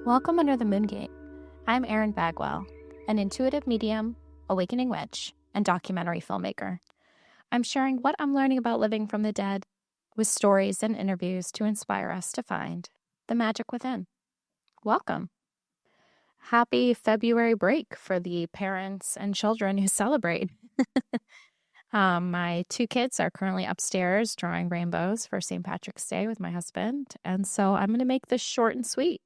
Welcome Under the Moongate. I'm Erin Bagwell, an intuitive medium, awakening witch, and documentary filmmaker. I'm sharing what I'm learning about living from the dead with stories and interviews to inspire us to find the magic within. Welcome. Happy February break for the parents and children who celebrate. My two kids are currently upstairs drawing rainbows for St. Patrick's Day with my husband. And so I'm going to make this short and sweet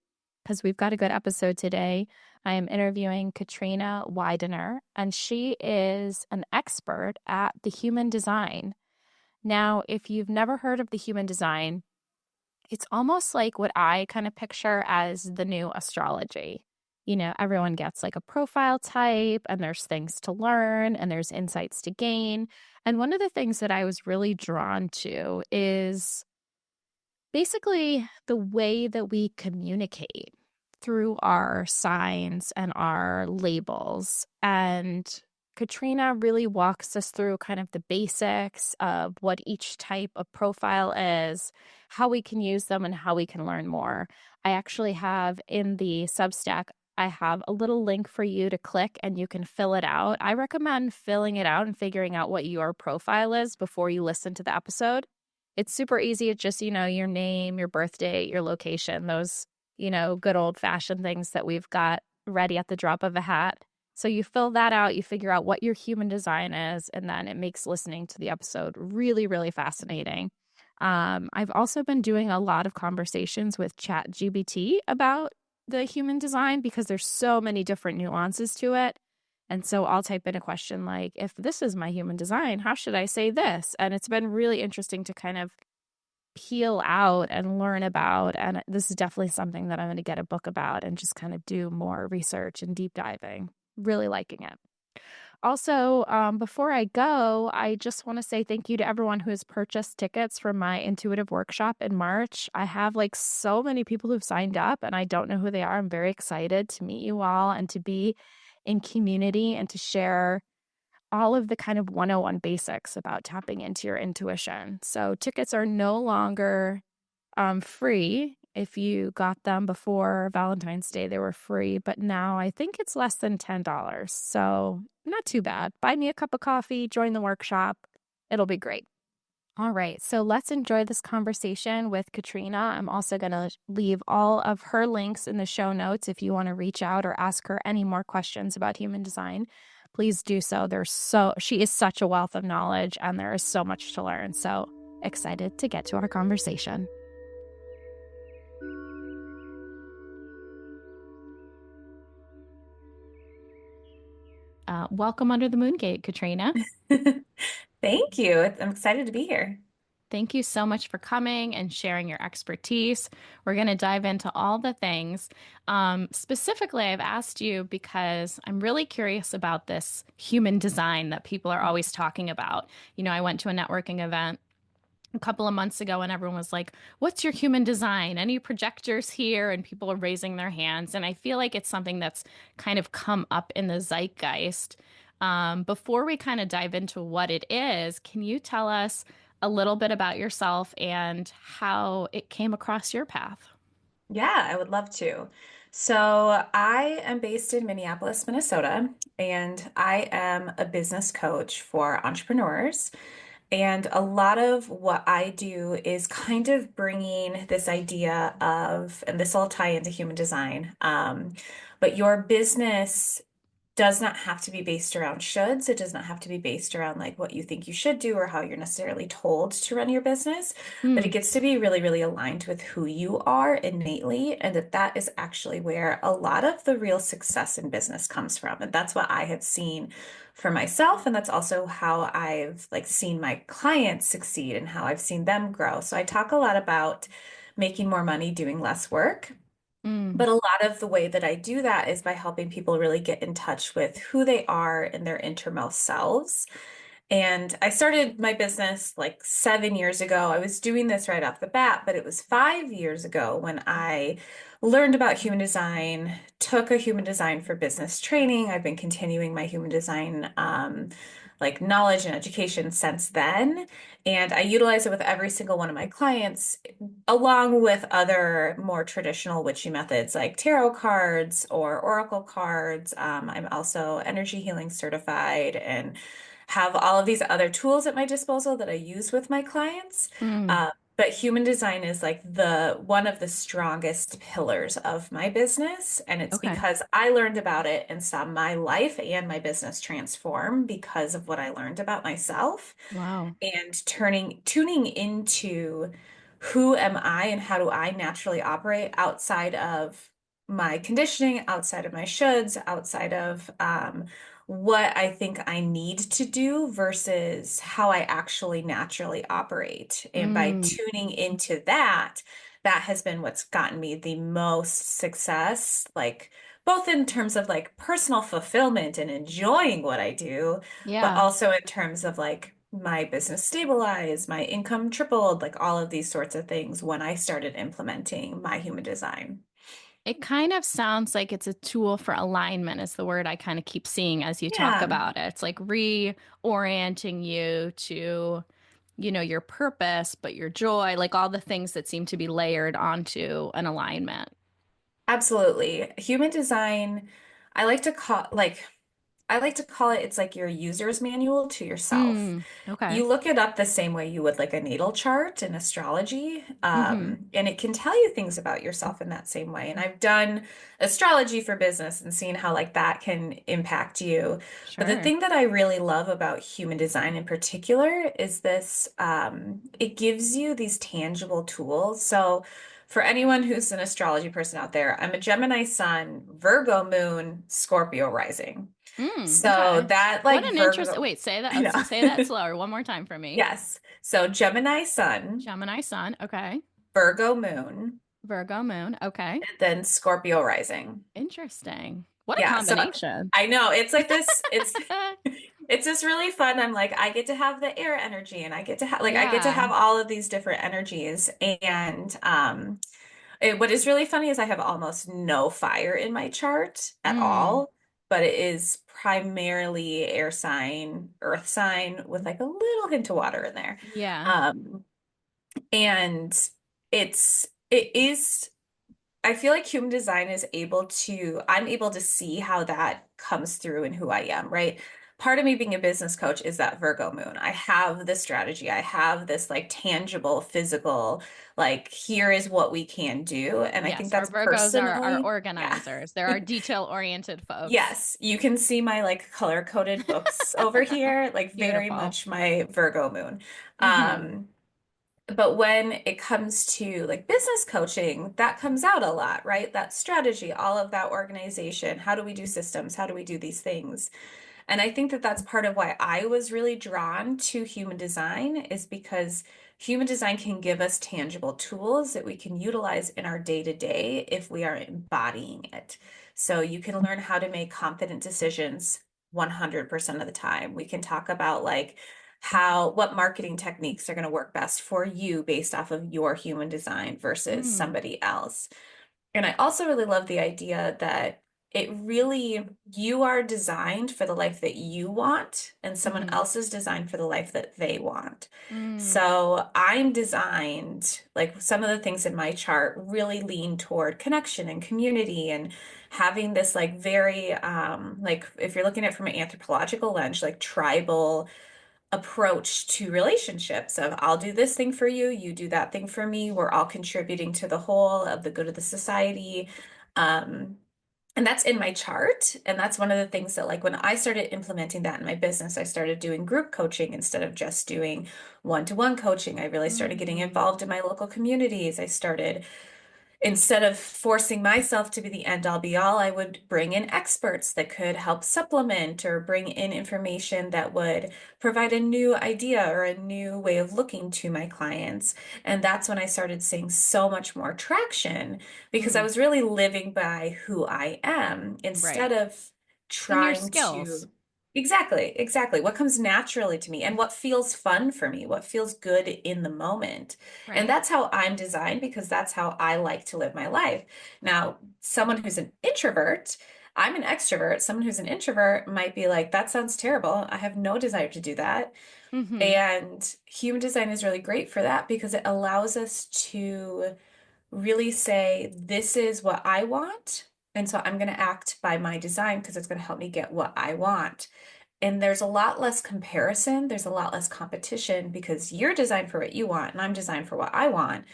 because we've got a good episode today. I am interviewing Katrina Widener, and she is an expert at the human design. Now, if you've never heard of the human design, it's almost like what I kind of picture as the new astrology. You know, everyone gets like a profile type, and there's things to learn, and there's insights to gain. And one of the things that I was really drawn to is basically the way that we communicate through our signs and our labels. And Katrina really walks us through kind of the basics of what each type of profile is, how we can use them, and how we can learn more. I actually have in the Substack, I have a little link for you to click and you can fill it out. I recommend filling it out and figuring out what your profile is before you listen to the episode. It's super easy. It's just, your name, your birth date, your location, those, good old fashioned things that we've got ready at the drop of a hat. So you fill that out, you figure out what your human design is, and then it makes listening to the episode really, really fascinating. I've also been doing a lot of conversations with ChatGPT about the human design because there's so many different nuances to it. And so I'll type in a question like, if this is my human design, how should I say this? And it's been really interesting to kind of peel out and learn about. And this is definitely something that I'm going to get a book about and just kind of do more research and deep diving. Really liking it. Also, before I go, I just want to say thank you to everyone who has purchased tickets for my intuitive workshop in March. I have so many people who've signed up and I don't know who they are. I'm very excited to meet you all and to be in community and to share all of the kind of 101 basics about tapping into your intuition. So tickets are no longer free. If you got them before Valentine's Day, they were free, but now I think it's less than $10. So not too bad. Buy me a cup of coffee, join the workshop. It'll be great. All right, so let's enjoy this conversation with Katrina. I'm also going to leave all of her links in the show notes if you want to reach out or ask her any more questions about human design. Please do so. She is such a wealth of knowledge and there is so much to learn. So excited to get to our conversation. Welcome Under the Moongate, Katrina. Thank you. I'm excited to be here. Thank you so much for coming and sharing your expertise. We're going to dive into all the things. Specifically, I've asked you because I'm really curious about this human design that people are always talking about. I went to a networking event a couple of months ago and everyone was like, what's your human design? Any projectors here? And people are raising their hands. And I feel like it's something that's kind of come up in the zeitgeist. Before we kind of dive into what it is, can you tell us a little bit about yourself and how it came across your path? Yeah, I would love to. So, I am based in Minneapolis, Minnesota, and I am a business coach for entrepreneurs. And a lot of what I do is kind of bringing this idea of, and this will tie into human design, but your business does not have to be based around shoulds. It does not have to be based around like what you think you should do or how you're necessarily told to run your business, but it Mm, gets to be really, really aligned with who you are innately, and that is actually where a lot of the real success in business comes from. And that's what I have seen for myself, and that's also how I've seen my clients succeed and how I've seen them grow. So I talk a lot about making more money doing less work. mm, But a lot of the way that I do that is by helping people really get in touch with who they are and their innermost selves. And I started my business 7 years ago. I was doing this right off the bat, but it was 5 years ago when I learned about human design, took a human design for business training. I've been continuing my human design like knowledge and education since then. And I utilize it with every single one of my clients, along with other more traditional witchy methods like tarot cards or oracle cards. I'm also energy healing certified and have all of these other tools at my disposal that I use with my clients. Mm, But human design is like the one of the strongest pillars of my business. And it's okay. because I learned about it and saw my life and my business transform because of what I learned about myself Wow. and tuning into who am I and how do I naturally operate outside of my conditioning, outside of my shoulds, outside of what I think I need to do versus how I actually naturally operate. And by Mm, tuning into that, that has been what's gotten me the most success, like both in terms of like personal fulfillment and enjoying what I do, but yeah. also in terms of like my business stabilized, my income tripled, like all of these sorts of things when I started implementing my human design. It kind of sounds like it's a tool for alignment, is the word I kind of keep seeing as you talk Yeah, about it. It's like reorienting you to, your purpose, but your joy, like all the things that seem to be layered onto an alignment. absolutely. Human design, I like to call like I like to call it, it's like your user's manual to yourself. Mm, okay. You look it up the same way you would like a natal chart in astrology, Mm-hmm. and it can tell you things about yourself in that same way. And I've done astrology for business and seen how like that can impact you. But the Sure. thing that I really love about human design in particular is this, it gives you these tangible tools. So for anyone who's an astrology person out there, I'm a Gemini sun, Virgo moon, Scorpio rising. Mm, So okay. that What like an interest. Virgo, Wait, say that. I Let's say that know. slower. One more time for me. Yes. So Gemini sun, Gemini sun. Okay. Virgo moon, Virgo moon. Okay. and then Scorpio rising. Interesting. What a Yeah. So combination. I know it's like this, it's just really fun. I'm like, I get to have the air energy and I get to have like I get to Yeah. have all of these different energies. And what is really funny is I have almost no fire in my chart at Mm, all, but it is primarily air sign, earth sign with like a little hint of water in there. yeah. Um, and it is I feel like human design is I'm able to see how that comes through in who I am, right? Part of me being a business coach is that Virgo moon. I have this strategy. I have this like tangible, physical, like, here is what we can do. And I think Yes, our that's Virgos are personally, yeah. organizers. They're our detail-oriented folks. Yes, you can see my like color-coded books over here, like very Beautiful. much my Virgo moon. Mm-hmm. Um, but when it comes to like business coaching, that comes out a lot, right? That strategy, all of that organization. How do we do systems? How do we do these things? And I think that that's part of why I was really drawn to human design is because human design can give us tangible tools that we can utilize in our day to day if we are embodying it. So you can learn how to make confident decisions 100% of the time. We can talk about like what marketing techniques are going to work best for you based off of your human design versus Mm, somebody else. And I also really love the idea that you are designed for the life that you want, and someone mm-hmm. else is designed for the life that they want. Mm, So I'm designed, like some of the things in my chart really lean toward connection and community and having this like very, like if you're looking at it from an anthropological lens, like tribal approach to relationships of I'll do this thing for you, you do that thing for me. We're all contributing to the whole of the good of the society. Um, and that's in my chart. And that's one of the things that like when I started implementing that in my business, I started doing group coaching instead of just doing one-to-one coaching. I really started getting mm, involved in my local communities. I started Instead of forcing myself to be the end all be all, I would bring in experts that could help supplement or bring in information that would provide a new idea or a new way of looking to my clients. And that's when I started seeing so much more traction because I mm. was really living by who I am Right. instead of And your trying skills, to. Exactly, exactly. What comes naturally to me and what feels fun for me, what feels good in the moment. And right? that's how I'm designed because that's how I like to live my life. Now, someone who's an introvert, I'm an extrovert. Someone who's an introvert might be like, that sounds terrible. I have no desire to do that. Mm-hmm. And human design is really great for that because it allows us to really say, this is what I want. And so I'm going to act by my design because it's going to help me get what I want. And there's a lot less comparison. There's a lot less competition because you're designed for what you want and I'm designed for what I want.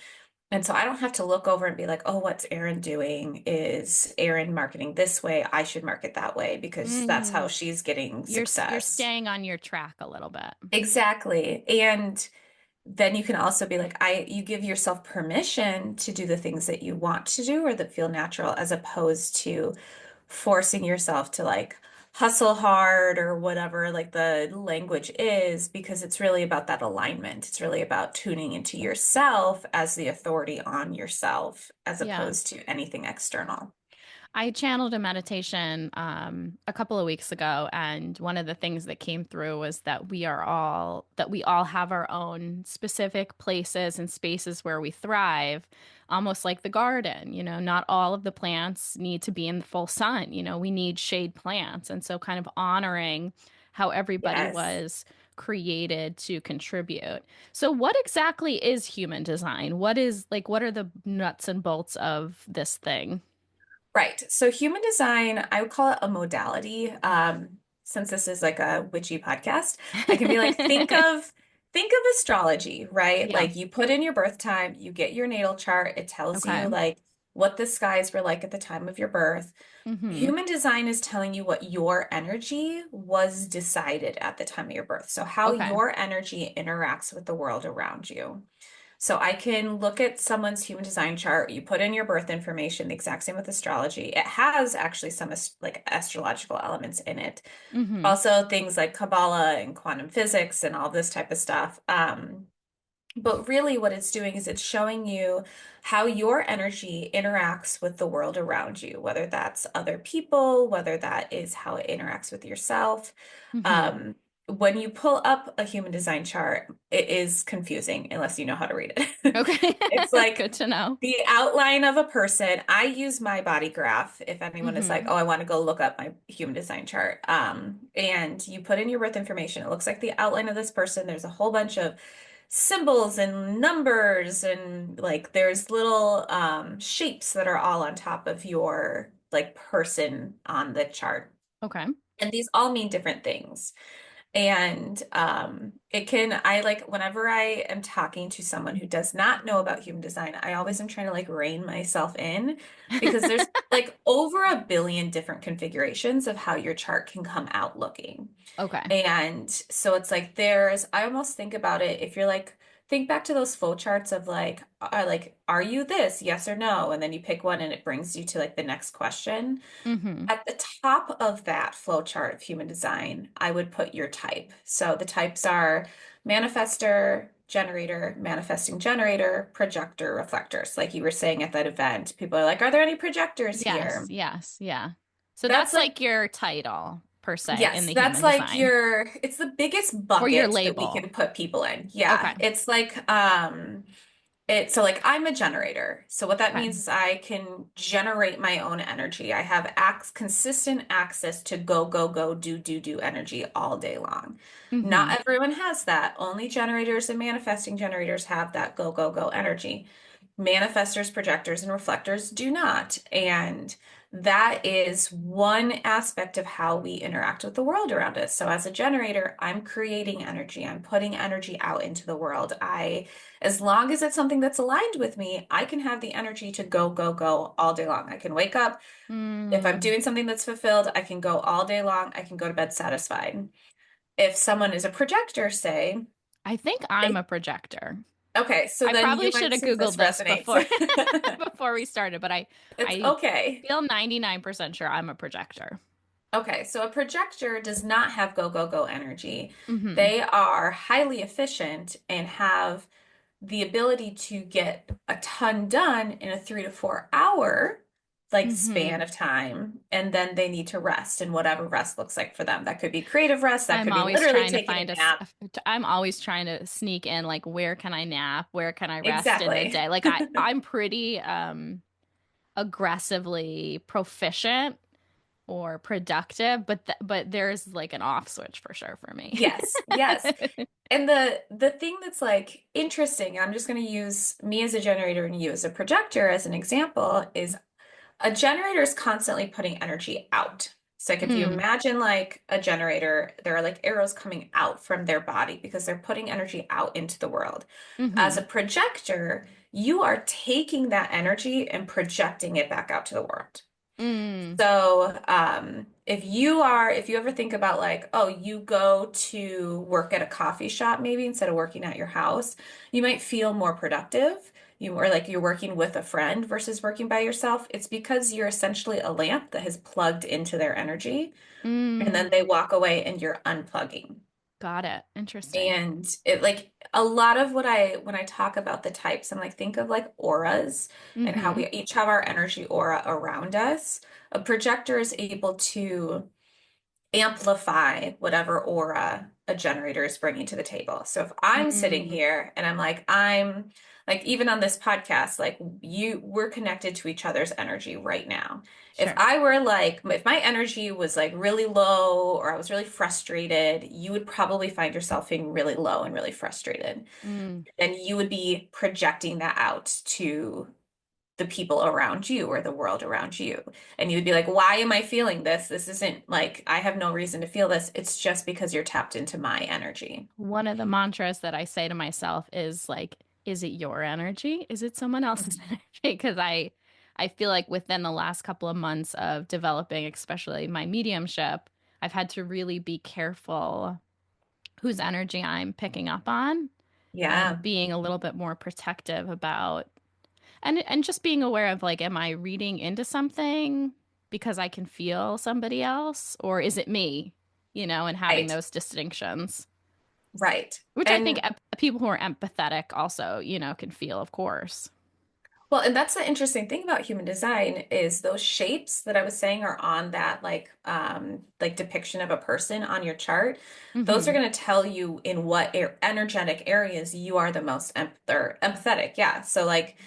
And so I don't have to look over and be like, oh, what's Erin doing? Is Erin marketing this way? I should market that way because that's how Mm-hmm. she's getting You're success. staying on your track a little bit. Exactly. And then you can also be like, you give yourself permission to do the things that you want to do or that feel natural, as opposed to forcing yourself to like hustle hard or whatever like the language is, because it's really about that alignment. It's really about tuning into yourself as the authority on yourself, as Yeah. opposed to anything external. I channeled a meditation a couple of weeks ago, and one of the things that came through was that we all have our own specific places and spaces where we thrive, almost like the garden. You know, not all of the plants need to be in the full sun. You know, we need shade plants, and so kind of honoring how everybody Yes. was created to contribute. So, what exactly is human design? What are the nuts and bolts of this thing? Right. So human design, I would call it a modality. Since this is like a witchy podcast, I can be like, think of astrology, right? Yeah. Like you put in your birth time, you get your natal chart, it tells you Okay. like what the skies were like at the time of your birth. Mm-hmm. Human design is telling you what your energy was decided at the time of your birth. So how Okay. your energy interacts with the world around you. So I can look at someone's human design chart. You put in your birth information, the exact same with astrology. It has actually some like astrological elements in it. Mm-hmm. Also things like Kabbalah and quantum physics and all this type of stuff. But really what it's doing is it's showing you how your energy interacts with the world around you, whether that's other people, whether that is how it interacts with yourself. Mm-hmm. Um, when you pull up a human design chart, it is confusing unless you know how to read it. Okay. It's like Good to know. the outline of a person. I use my body graph if anyone is like, Mm-hmm. oh, I want to go look up my human design chart. And you put in your birth information. It looks like the outline of this person. There's a whole bunch of symbols and numbers and like there's little shapes that are all on top of your like person on the chart. Okay. And these all mean different things. And it can, I like, whenever I am talking to someone who does not know about human design, I always am trying to like rein myself in because there's like over a billion different configurations of how your chart can come out looking. Okay. And so it's like I almost think about it if you're like, think back to those flow charts of like, are you this? Yes or no? And then you pick one and it brings you to like the next question. Mm-hmm. At the top of that flow chart of human design, I would put your type. So the types are manifestor, generator, manifesting generator, projector, reflectors. Like you were saying at that event, people are like, are there any projectors Yes, here? yes, yeah. So That's that's like, like your title per se in yes, the that's human like design it's the biggest or your bucket that we label. can put people in. Yeah. Okay. It's like, so like I'm a generator. So what that Okay. means is I can generate my own energy. I have consistent access to go, go, go, do energy all day long. Mm-hmm. Not everyone has that. Only generators and manifesting generators have that go, go, go energy. Manifestors, projectors, and reflectors do not. And that is one aspect of how we interact with the world around us. So as a generator, I'm creating energy. I'm putting energy out into the world. As long as it's something that's aligned with me, I can have the energy to go, go, go all day long. I can wake up. If I'm Mm. doing something that's fulfilled, I can go all day long. I can go to bed satisfied. If someone is a projector, say, I think I'm they, a projector. okay, so I then you probably should might have say Googled this this resonates. before before we started, but It's I okay. feel 99% sure I'm a projector. Okay, so a projector does not have go, go, go energy. Mm-hmm. They are highly efficient and have the ability to get a ton done in a 3 to 4 hour like Mm-hmm. span of time, and then they need to rest, and whatever rest looks like for them. That could be creative rest, that I'm could be always literally trying to taking a find nap. I'm always trying to sneak in like where can I nap? Where can I rest in the Exactly. day? Like I'm pretty aggressively proficient or productive, but there's like an off switch for sure for me. Yes, yes. And the thing that's like interesting, and I'm just going to use me as a generator and you as a projector as an example, is a generator is constantly putting energy out. So like if you Mm, imagine like a generator, there are like arrows coming out from their body because they're putting energy out into the world. As mm-hmm. a projector, you are taking that energy and projecting it back out to the world. Mm, So, if you ever think about like, oh, you go to work at a coffee shop maybe instead of working at your house, you might feel more productive. Or like you're working with a friend versus working by yourself. It's because you're essentially a lamp that has plugged into their energy, and then they mm, walk away and you're unplugging. got it. Interesting. And it like a lot of what when I talk about the types, I'm like, think of like auras and how Mm-hmm. we each have our energy aura around us. A projector is able to amplify whatever aura a generator is bringing to the table. So if I'm sitting Mm, here and I'm like, even on this podcast, like we're connected to each other's energy right now. If sure. I were like, if my energy was like really low or I was really frustrated, you would probably find yourself feeling really low and really frustrated. Mm, And you would be projecting that out to the people around you or the world around you. And you would be like, why am I feeling this? This isn't like, I have no reason to feel this. It's just because you're tapped into my energy. one of the mantras that I say to myself is like, is it your energy? Is it someone else's Mhm. energy? Because I feel like within the last couple of months of developing, especially my mediumship, I've had to really be careful whose energy I'm picking up on and Yeah, being a little bit more protective about and just being aware of like, am I reading into something because I can feel somebody else, or is it me? And having right, those distinctions, right. which I think And people who are empathetic also, can feel, of course. well, and that's the interesting thing about human design is those shapes that I was saying are on that like depiction of a person on your chart. Those are Mm-hmm. going to tell you in what energetic areas you are the most or empathetic. Yeah. So like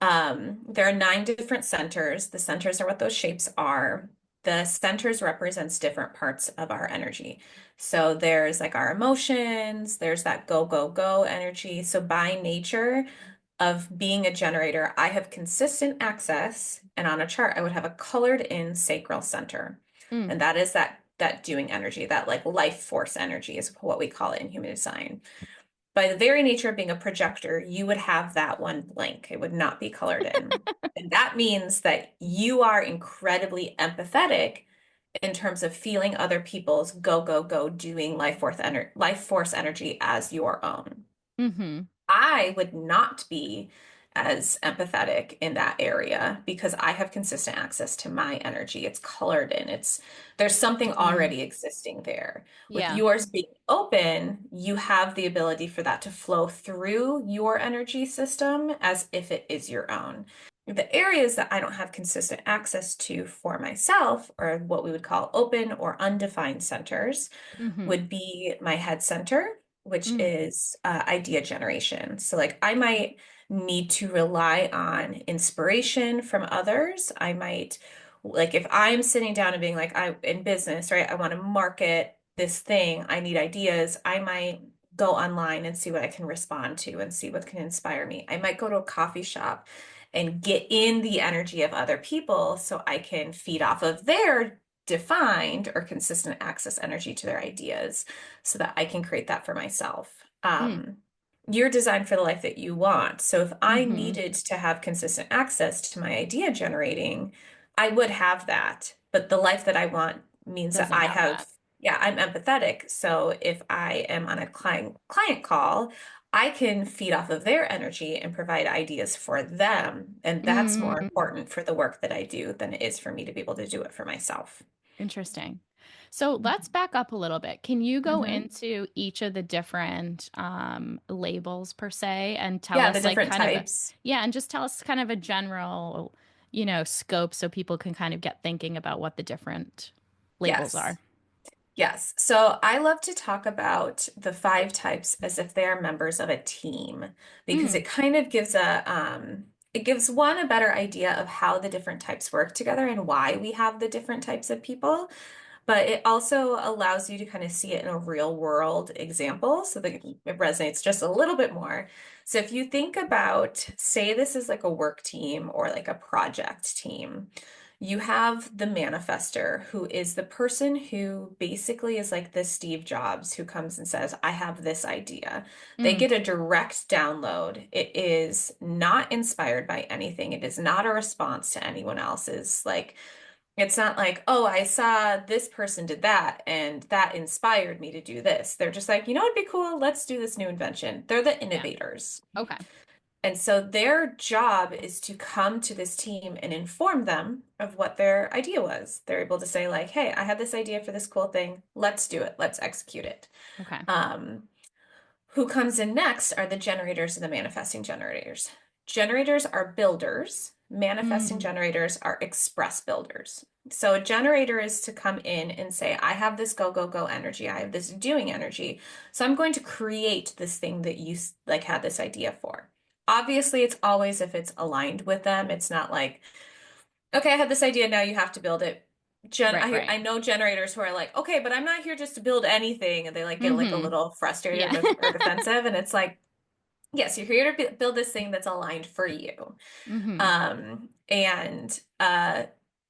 there are 9 different centers. The centers are what those shapes are. The centers represents different parts of our energy. So there's like our emotions, there's that go, go, go energy. So by nature, of being a generator, I have consistent access, and on a chart, I would have a colored in sacral center. Mm, And that is that doing energy, that like life force energy is what we call it in human design. By the very nature of being a projector, you would have that one blank. It would not be colored in. And that means that you are incredibly empathetic in terms of feeling other people's go, go, go, doing life force energy as your own. mm-hmm. I would not be as empathetic in that area because I have consistent access to my energy. It's colored in. There's something Mm, already existing there. With yeah. yours being open, you have the ability for that to flow through your energy system as if it is your own. The areas that I don't have consistent access to for myself are what we would call open or undefined centers, Mm-hmm. would be my head center, which Mm, is idea generation. So, like, I might need to rely on inspiration from others. I might, like, if I'm sitting down and being like, in business, right? I want to market this thing, I need ideas. I might go online and see what I can respond to and see what can inspire me. I might go to a coffee shop and get in the energy of other people so I can feed off of their defined or consistent access energy to their ideas so that I can create that for myself. mm, You're designed for the life that you want. So if I mm-hmm. needed to have consistent access to my idea generating, I would have that. But the life that I want means that Doesn't have that. yeah, I'm empathetic. So if I am on a client call, I can feed off of their energy and provide ideas for them. And that's more Mm, important for the work that I do than it is for me to be able to do it for myself. interesting. So let's back up a little bit. Can you go Hmm. into each of the different labels per se and tell Yeah, the us like different kind of a, types. yeah, and just tell us kind of a general, scope so people can kind of get thinking about what the different labels Yes. are. Yes. So I love to talk about the 5 types as if they are members of a team because Mm, it kind of gives it gives one a better idea of how the different types work together and why we have the different types of people. But it also allows you to kind of see it in a real world example so that it resonates just a little bit more. So if you think about, say this is like a work team or like a project team, you have the manifester, who is the person who basically is like the Steve Jobs who comes and says, I have this idea. They Mm, get a direct download. It is not inspired by anything. It is not a response to anyone else's. Like, it's not like, oh, I saw this person did that and that inspired me to do this. They're just like, you know, it'd be cool. Let's do this new invention. They're the yeah. innovators. Okay. And so their job is to come to this team and inform them of what their idea was. They're able to say, like, hey, I had this idea for this cool thing. Let's do it. Let's execute it. Okay. Um, who comes in next are the generators and the manifesting generators. Generators are builders. Manifesting Mm, generators are express builders. So a generator is to come in and say, I have this go, go, go energy. I have this doing energy. So I'm going to create this thing that you like had this idea for. Obviously, it's always if it's aligned with them. It's not like, okay, I had this idea, now you have to build it. right, right. I know generators who are like, okay, but I'm not here just to build anything, and they like get like a Mm-hmm. little Yeah. frustrated or defensive, and it's like, yes, you're here to build this thing that's aligned for you. Mm-hmm. And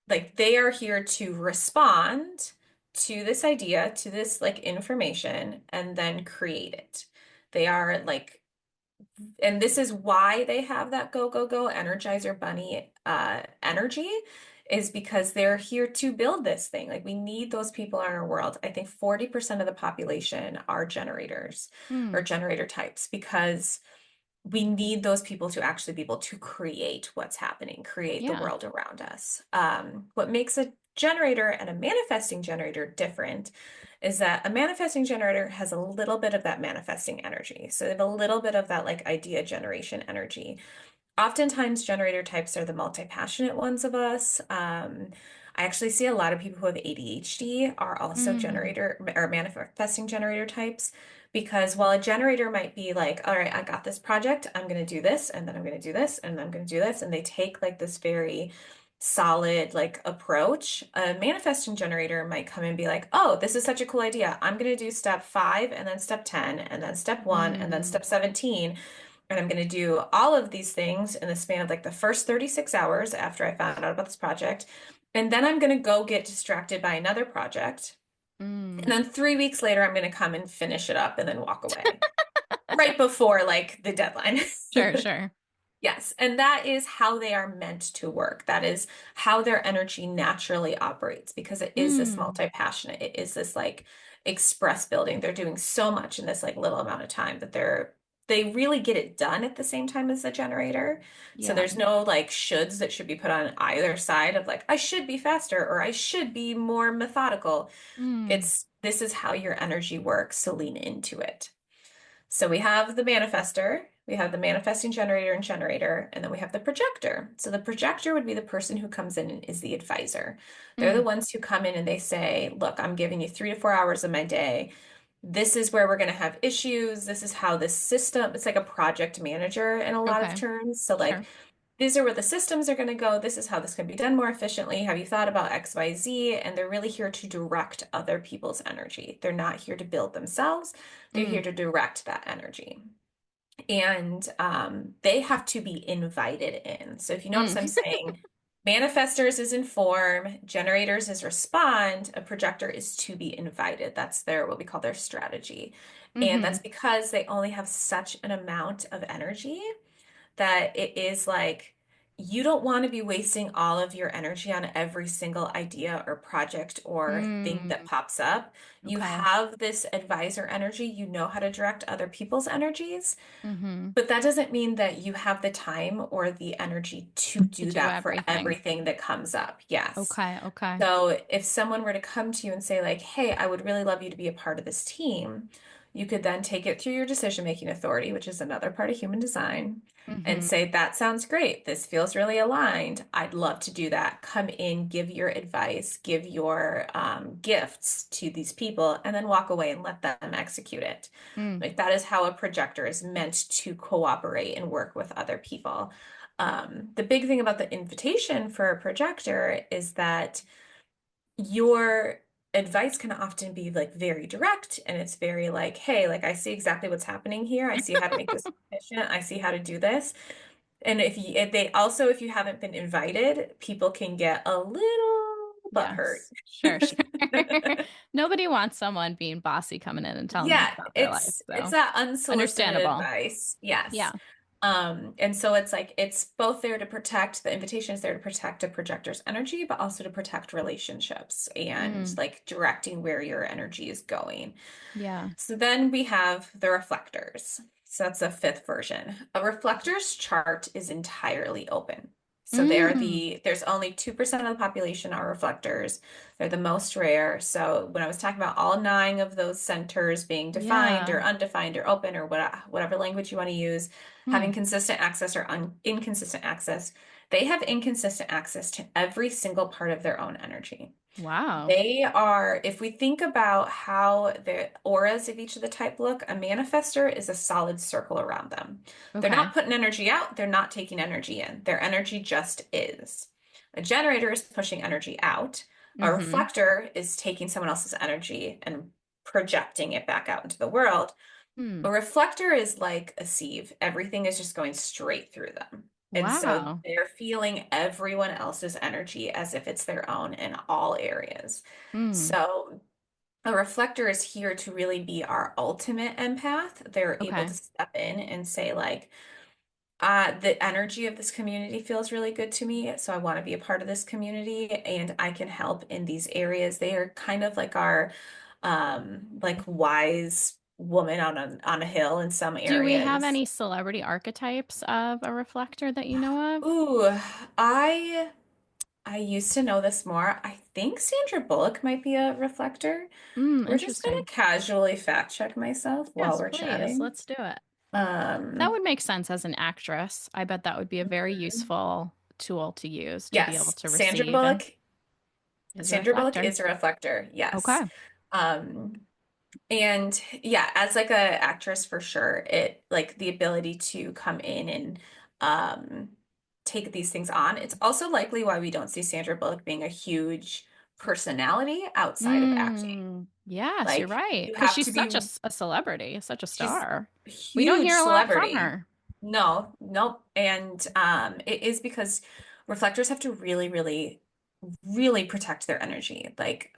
like they are here to respond to this idea, to this like information, and then create it. They are like, and this is why they have that go, go, go Energizer Bunny energy, is because they're here to build this thing. Like we need those people in our world. I think 40% of the population are generators Mm, or generator types because we need those people to actually be able to create what's happening, create the yeah. world around us. What makes a generator and a manifesting generator different is that a manifesting generator has a little bit of that manifesting energy. So they have a little bit of that like idea generation energy. Oftentimes, generator types are the multi-passionate ones of us. I actually see a lot of people who have ADHD are also Mm, generator or manifesting generator types because while a generator might be like, all right, I got this project, I'm going to do this, and then I'm going to do this, and then I'm going to do this, and they take like this very solid like approach. A manifesting generator might come and be like, oh, this is such a cool idea. I'm going to do step 5 and then step 10 and then step 1 and then mm, step 17, and I'm going to do all of these things in the span of like the first 36 hours after I found out about this project. And then I'm going to go get distracted by another project. And mm. then 3 weeks later, I'm going to come and finish it up and then walk away right before like the deadline. Sure, sure. Yes, and that is how they are meant to work. That is how their energy naturally operates because it is this Mm, multi-passionate. It is this like express building. They're doing so much in this like little amount of time that they really get it done at the same time as the generator. So yeah. there's no like shoulds that should be put on either side of like I should be faster or I should be more methodical. Mm, It's this is how your energy works, so lean into it. So we have the manifester, we have the manifesting generator, and then we have the projector. So the projector would be the person who comes in and is the advisor. They're the mm, ones who come in and they say, look, I'm giving you 3 to 4 hours of my day. This is where we're going to have issues. This is how this system, it's like a project manager in a lot of okay. terms. So like Sure. these are where the systems are going to go. This is how this can be done more efficiently. Have you thought about XYZ? And they're really here to direct other people's energy. They're not here to build themselves. They're Mm. here to direct that energy. And they have to be invited in. So if you notice, Mm. I'm saying manifestors is inform, generators is respond, a projector is to be invited. That's their what we call their strategy. And Mm-hmm. that's because they only have such an amount of energy that it is like you don't want to be wasting all of your energy on every single idea or project or thing that Mm. pops up. You Okay. have this advisor energy, you know how to direct other people's energies, Mm-hmm. but that doesn't mean that you have the time or the energy to To do do that for everything. everything that comes up. Yes. Okay, okay. So if someone were to come to you and say, like, hey, I would really love you to be a part of this team, you could then take it through your decision-making authority, which is another part of human design, and Mm-hmm. say, that sounds great. This feels really aligned. I'd love to do that. Come in, give your advice, give your gifts to these people, and then walk away and let them execute it. Mm. Like that is how a projector is meant to cooperate and work with other people. The big thing about the invitation for a projector is that your advice can often be like very direct and it's very like, hey, like I see exactly what's happening here. I see how to make this efficient. I see how to do this. And if you haven't been invited, people can get a little butthurt. Yes, sure, sure. Nobody wants someone being bossy coming in and telling them Yeah, about their life. it's So that unsolicited understandable. advice. Yes. Yeah. And so it's like it's both there to protect, the invitation is there to protect a projector's energy, but also to protect relationships and Mm, like directing where your energy is going. yeah. So then we have the reflectors. So that's a fifth version. A reflector's chart is entirely open. So Mm, there's only 2% of the population are reflectors. They're the most rare. So when I was talking about all nine of those centers being defined yeah. or undefined or open or whatever language you want to use, Hmm. having consistent access or inconsistent access, they have inconsistent access to every single part of their own energy. Wow. They are, if we think about how the auras of each of the type look, a manifester is a solid circle around them. They're Okay. not putting energy out, they're not taking energy in. Their energy just is. A generator is pushing energy out. A Mm-hmm. reflector is taking someone else's energy and projecting it back out into the world. Hmm. A reflector is like a sieve. Everything is just going straight through them. And so Wow. they're feeling everyone else's energy as if it's their own in all areas. Hmm. So a reflector is here to really be our ultimate empath. They're able Okay. to step in and say, like, the energy of this community feels really good to me, so I want to be a part of this community and I can help in these areas. They are kind of like our like wise woman on a hill in some Do we have areas. any celebrity archetypes of a reflector that you know of? Ooh, I I used to know this more. I think Sandra Bullock might be a reflector. We're just gonna Interesting. casually fact check myself while Yes, we're please. chatting. Let's do it. That Um, would make sense as an actress. I bet that would be a very useful tool to use to be able yes, to receive and is a Sandra Bullock reflector. is a reflector. Yes. Okay. Um, and yeah, as like a actress for sure, it like the ability to come in and um take these things on. It's also likely why we don't see Sandra Bullock being a huge personality outside of acting. Yes, you're Like right. you Because have she's to such be a celebrity, such a she's star. a We don't huge hear a lot from celebrity. her. No, nope. And it is because reflectors have to really, really, really protect their energy. Like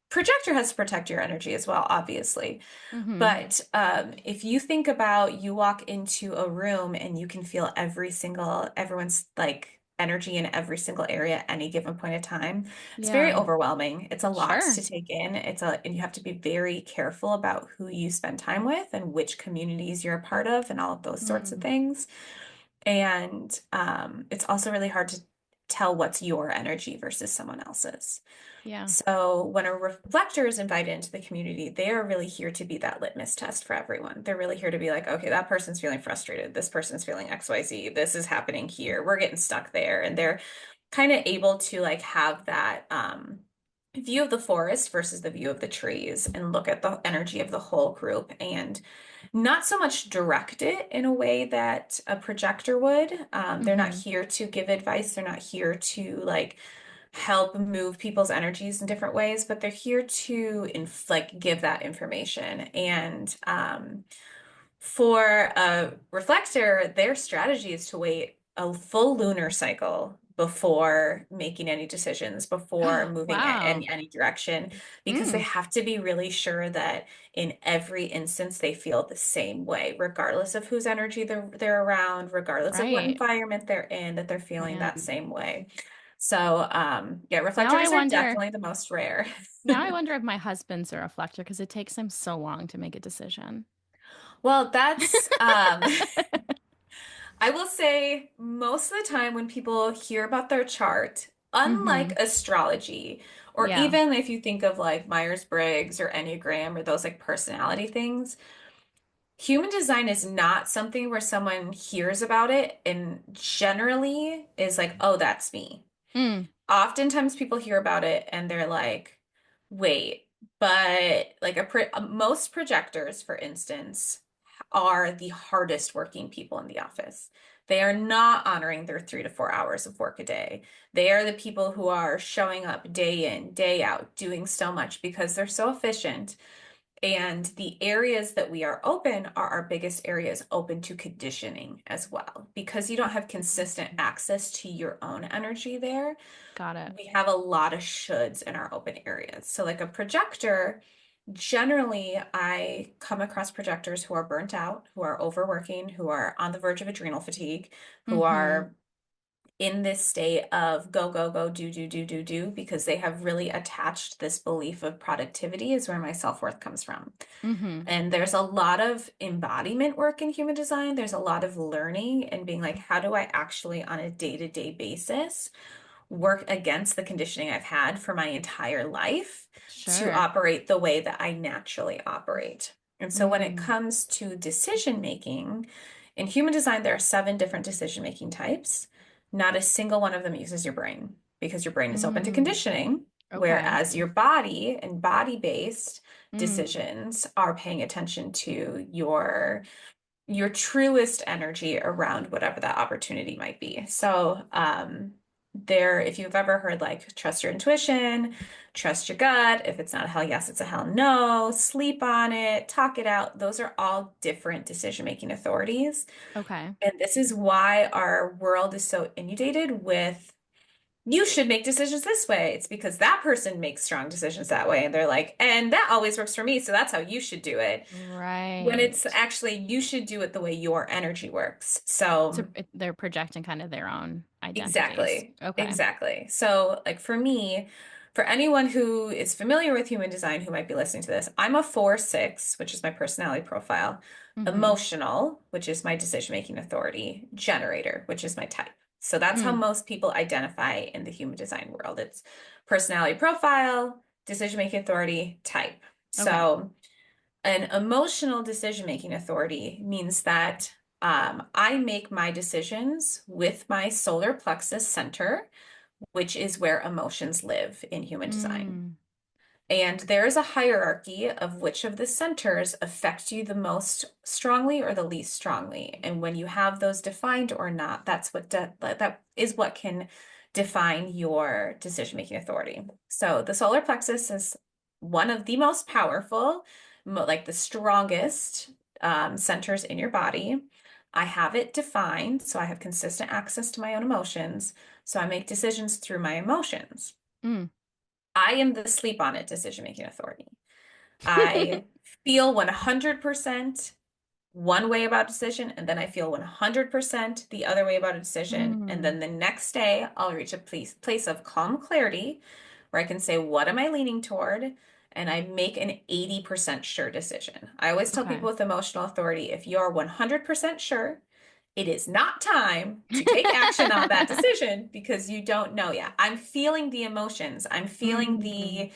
projector has to protect your energy as well, obviously. Mm-hmm. But if you think about you walk into a room and you can feel everyone's like energy in every single area at any given point of time, it's very Yeah. overwhelming. It's a lot Sure. to take in. And you have to be very careful about who you spend time with and which communities you're a part of and all of those sorts of Mm. things. And it's also really hard to tell what's your energy versus someone else's. Yeah. So when a reflector is invited into the community, they are really here to be that litmus test for everyone. They're really here to be like, okay, that person's feeling frustrated. This person's feeling XYZ. This is happening here. We're getting stuck there. And they're kind of able to like have that view of the forest versus the view of the trees and look at the energy of the whole group and not so much direct it in a way that a projector would. They're not Mm-hmm. here to give advice. They're not here to like help move people's energies in different ways, but they're here to like give that information. And for a reflector, their strategy is to wait a full lunar cycle before making any decisions, before moving in Wow. any direction, because they Mm. have to be really sure that in every instance they feel the same way, regardless of whose energy they're around, regardless of what Right. environment they're in, that they're feeling that Man. same way. So, yeah, Now I reflectors are wonder, definitely the most rare. now I wonder if my husband's a reflector because it takes him so long to make a decision. Well, that's I will say most of the time when people hear about their chart, Mm-hmm. unlike astrology, or Yeah. even if you think of like Myers-Briggs or Enneagram or those like personality things, human design is not something where someone hears about it and generally is like, oh, that's me. Mm. Oftentimes people hear about it and they're like, wait, but like most projectors, for instance, are the hardest working people in the office. They are not honoring their 3 to 4 hours of work a day. They are the people who are showing up day in, day out, doing so much because they're so efficient. And the areas that we are open are our biggest areas open to conditioning as well. Because you don't have consistent access to your own energy there, Got it. we have a lot of shoulds in our open areas. So, like a projector, generally, I come across projectors who are burnt out, who are overworking, who are on the verge of adrenal fatigue, who Mm-hmm. are in this state of go, go, go, do, do, do, do, do, because they have really attached this belief of productivity is where my self-worth comes from. Mm-hmm. And there's a lot of embodiment work in human design. There's a lot of learning and being like, how do I actually, on a day-to-day basis, work against the conditioning I've had for my entire life to Sure. operate the way that I naturally operate. And so when it Mm. comes to decision making, in human design, there are 7 different decision making types. Not a single one of them uses your brain because your brain is open to Mm. conditioning, Okay. whereas your body and body-based Mm. decisions are paying attention to your truest energy around whatever that opportunity might be. So, if you've ever heard like trust your intuition, trust your gut, if it's not a hell yes, it's a hell no, sleep on it, talk it out, those are all different decision-making authorities. Okay. And this is why our world is so inundated with you should make decisions this way. It's because that person makes strong decisions that way. And they're like, and that always works for me. So that's how you should do it. When it's Right. actually, you should do it the way your energy works. So So, they're projecting kind of their own identities. exactly. Okay. Exactly. So, like for me, for anyone who is familiar with human design who might be listening to this, I'm a 4/6, which is my personality profile, Mm-hmm. emotional, which is my decision-making authority, generator, which is my type. So that's how Mm. most people identify in the human design world. It's personality profile, decision-making authority, type. Okay. So an emotional decision-making authority means that I make my decisions with my solar plexus center, which is where emotions live in human design. Mm. And there is a hierarchy of which of the centers affect you the most strongly or the least strongly. And when you have those defined or not, that is what can define your decision-making authority. So the solar plexus is one of the most powerful, like the strongest centers in your body. I have it defined, so I have consistent access to my own emotions. So I make decisions through my emotions. Mm. I am the sleep on it decision-making authority. I feel 100% one way about a decision, and then I feel 100% the other way about a decision. And Mm. then the next day, I'll reach a place of calm clarity where I can say, what am I leaning toward? And I make an 80% sure decision. I always tell Okay. people with emotional authority, if you're 100% sure, it is not time to take action on that decision because you don't know yet. I'm feeling the emotions. I'm feeling Mm. the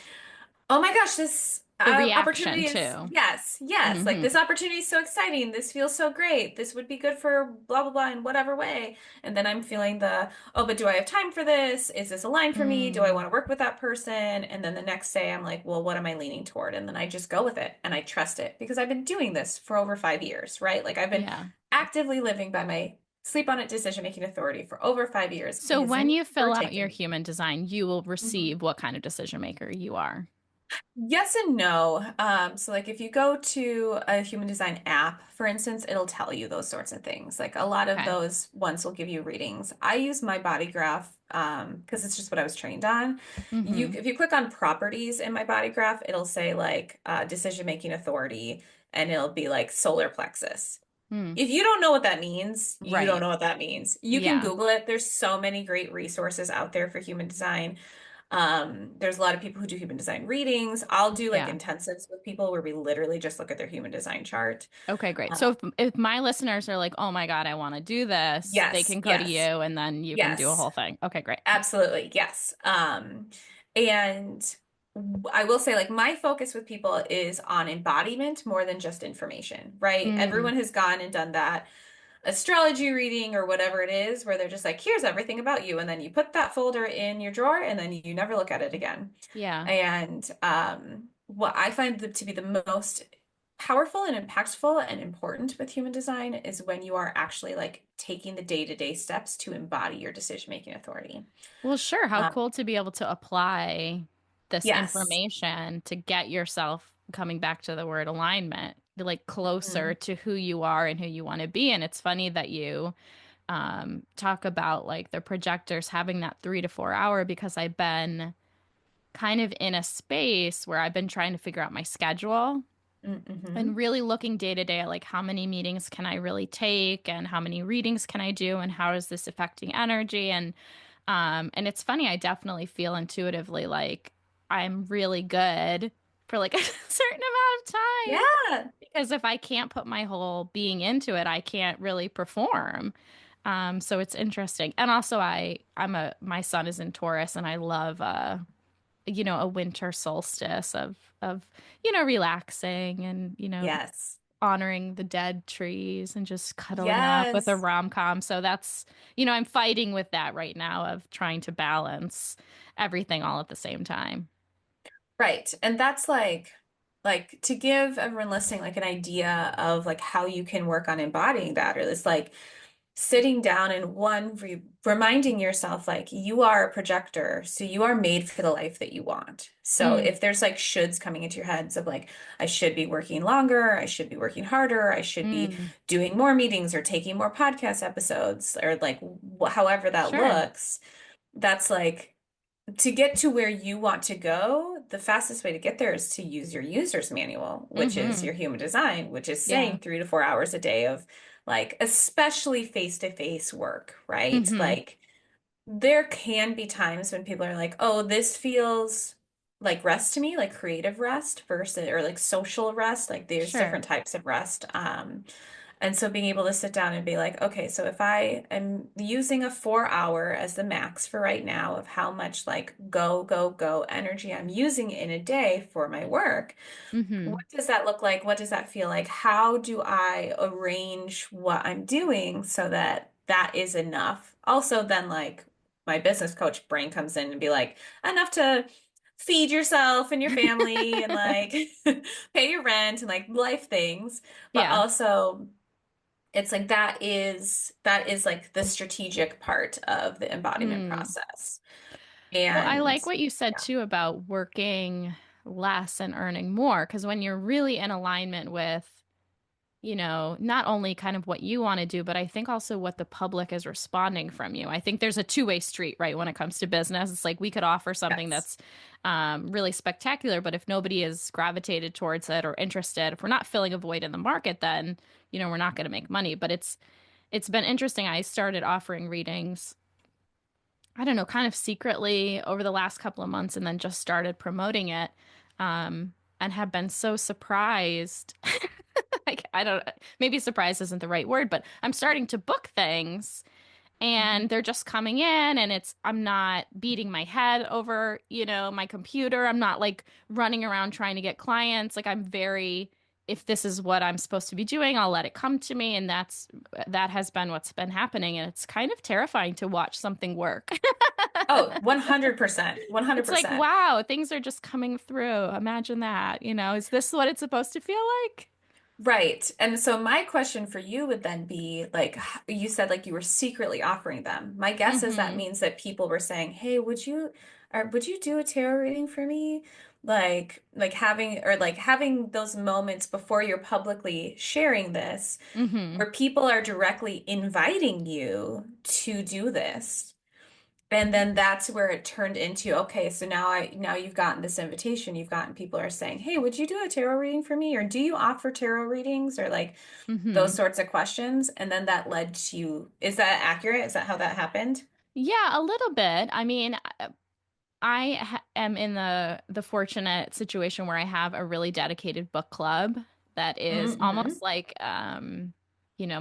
oh my gosh, this The reaction opportunity is, too. yes, yes. Like Mm-hmm. this opportunity is so exciting. This feels so great. This would be good for blah, blah, blah in whatever way. And then I'm feeling oh, but do I have time for this? Is this aligned for me? Do I Mm. want to work with that person? And then the next day I'm like, well, what am I leaning toward? And then I just go with it and I trust it because I've been doing this for over 5 years, right? Like I've been Yeah. actively living by my sleep on it decision-making authority for over 5 years. It So has when you never fill out taken your me. human design, you will Mhm. receive what kind of decision maker you are. Yes and no. So like if you go to a human design app, for instance, it'll tell you those sorts of things. Like a lot of Okay. those ones will give you readings. I use my body graph because it's just what I was trained on. Mm-hmm. If you click on properties in my body graph, it'll say like decision making authority and it'll be like solar plexus. Mm. If you don't know what that means, you don't Right. know what that means. You can Yeah. Google it. There's so many great resources out there for human design. There's a lot of people who do human design readings. I'll do like Yeah. intensives with people where we literally just look at their human design chart. Okay, great. Uh, So if my listeners are like, "Oh my God, I want to do this," they yes, can go to you yes, and then you can do a yes, whole thing. Okay, great. absolutely, yes. And I will say, like, my focus with people is on embodiment more than just information, right? Mm. Everyone has gone and done that astrology reading or whatever it is, where they're just like, here's everything about you. And then you put that folder in your drawer and then you never look at it again. Yeah. And what I find to be the most powerful and impactful and important with human design is when you are actually like taking the day-to-day steps to embody your decision-making authority. Well, sure. How Um, cool to be able to apply this yes. information to get yourself coming back to the word alignment, like closer Mhm. to who you are and who you want to be. And it's funny that you talk about like the projectors having that 3 to 4 hour because I've been kind of in a space where I've been trying to figure out my schedule and Mm-hmm. really looking day to day at like how many meetings can I really take and how many readings can I do and how is this affecting energy and it's funny, I definitely feel intuitively like I'm really good for like a certain amount of time Yeah. because if I can't put my whole being into it, I can't really perform. So it's interesting. And also my son is in Taurus and I love a winter solstice of relaxing and Yes. honoring the dead trees and just cuddling up with a Yes. rom-com. So I'm fighting with that right now of trying to balance everything all at the same time. Right. And that's like to give everyone listening like an idea of like how you can work on embodying that, or it's like sitting down and reminding yourself like you are a projector, so you are made for the life that you want. So Mm, if there's like shoulds coming into your heads of like I should be working longer, I should be working harder, I should be mm, doing more meetings or taking more podcast episodes or like however that sure. looks, that's like to get to where you want to go, the fastest way to get there is to use your user's manual, which is Mm-hmm. your human design, which is Yeah. saying 3 to 4 hours a day of like, especially face-to-face work, right? Mm-hmm. Like, there can be times when people are like, oh, this feels like rest to me, like creative rest versus, or like social rest. Like, there's Sure. different types of rest. And so being able to sit down and be like, okay, so if I am using a 4 hour as the max for right now of how much like go, go, go energy I'm using in a day for my work, Mm-hmm. what does that look like? What does that feel like? How do I arrange what I'm doing so that that is enough? Also, then like my business coach brain comes in and be like, enough to feed yourself and your family and like pay your rent and like life things, but Yeah. also it's like that is like the strategic part of the embodiment Mm. process. Well, I And like what you said yeah, too about working less and earning more, because when you're really in alignment with not only kind of what you want to do, but I think also what the public is responding from you. I think there's a two-way street, right? When it comes to business, it's like we could offer something yes. that's really spectacular, but if nobody is gravitated towards it or interested, if we're not filling a void in the market, then, we're not going to make money. But it's been interesting. I started offering readings, I don't know, kind of secretly over the last couple of months and then just started promoting it. And have been so surprised like I don't maybe surprise isn't the right word, but I'm starting to book things Mhm. and they're just coming in and I'm not beating my head over, my computer. I'm not like running around trying to get clients. Like I'm very if this is what I'm supposed to be doing, I'll let it come to me and that has been what's been happening and it's kind of terrifying to watch something work. Oh, 100%. It's like, 100%. wow, things are just coming through. Imagine that, is this what it's supposed to feel like? Right. And so my question for you would then be like you said like you were secretly offering them. My guess is that Mm-hmm. means that people were saying, "Hey, would you do a tarot reading for me?" Like having those moments before you're publicly sharing this Mm-hmm. where people are directly inviting you to do this. And then that's where it turned into, okay, so now you've gotten this invitation, you've gotten people are saying, "Hey, would you do a tarot reading for me?" Or do you offer tarot readings or like Mm-hmm. those sorts of questions? And then that led to, is that accurate? Is that how that happened? Yeah, a little bit. I mean, am in the fortunate situation where I have a really dedicated book club that is Mm-hmm. almost like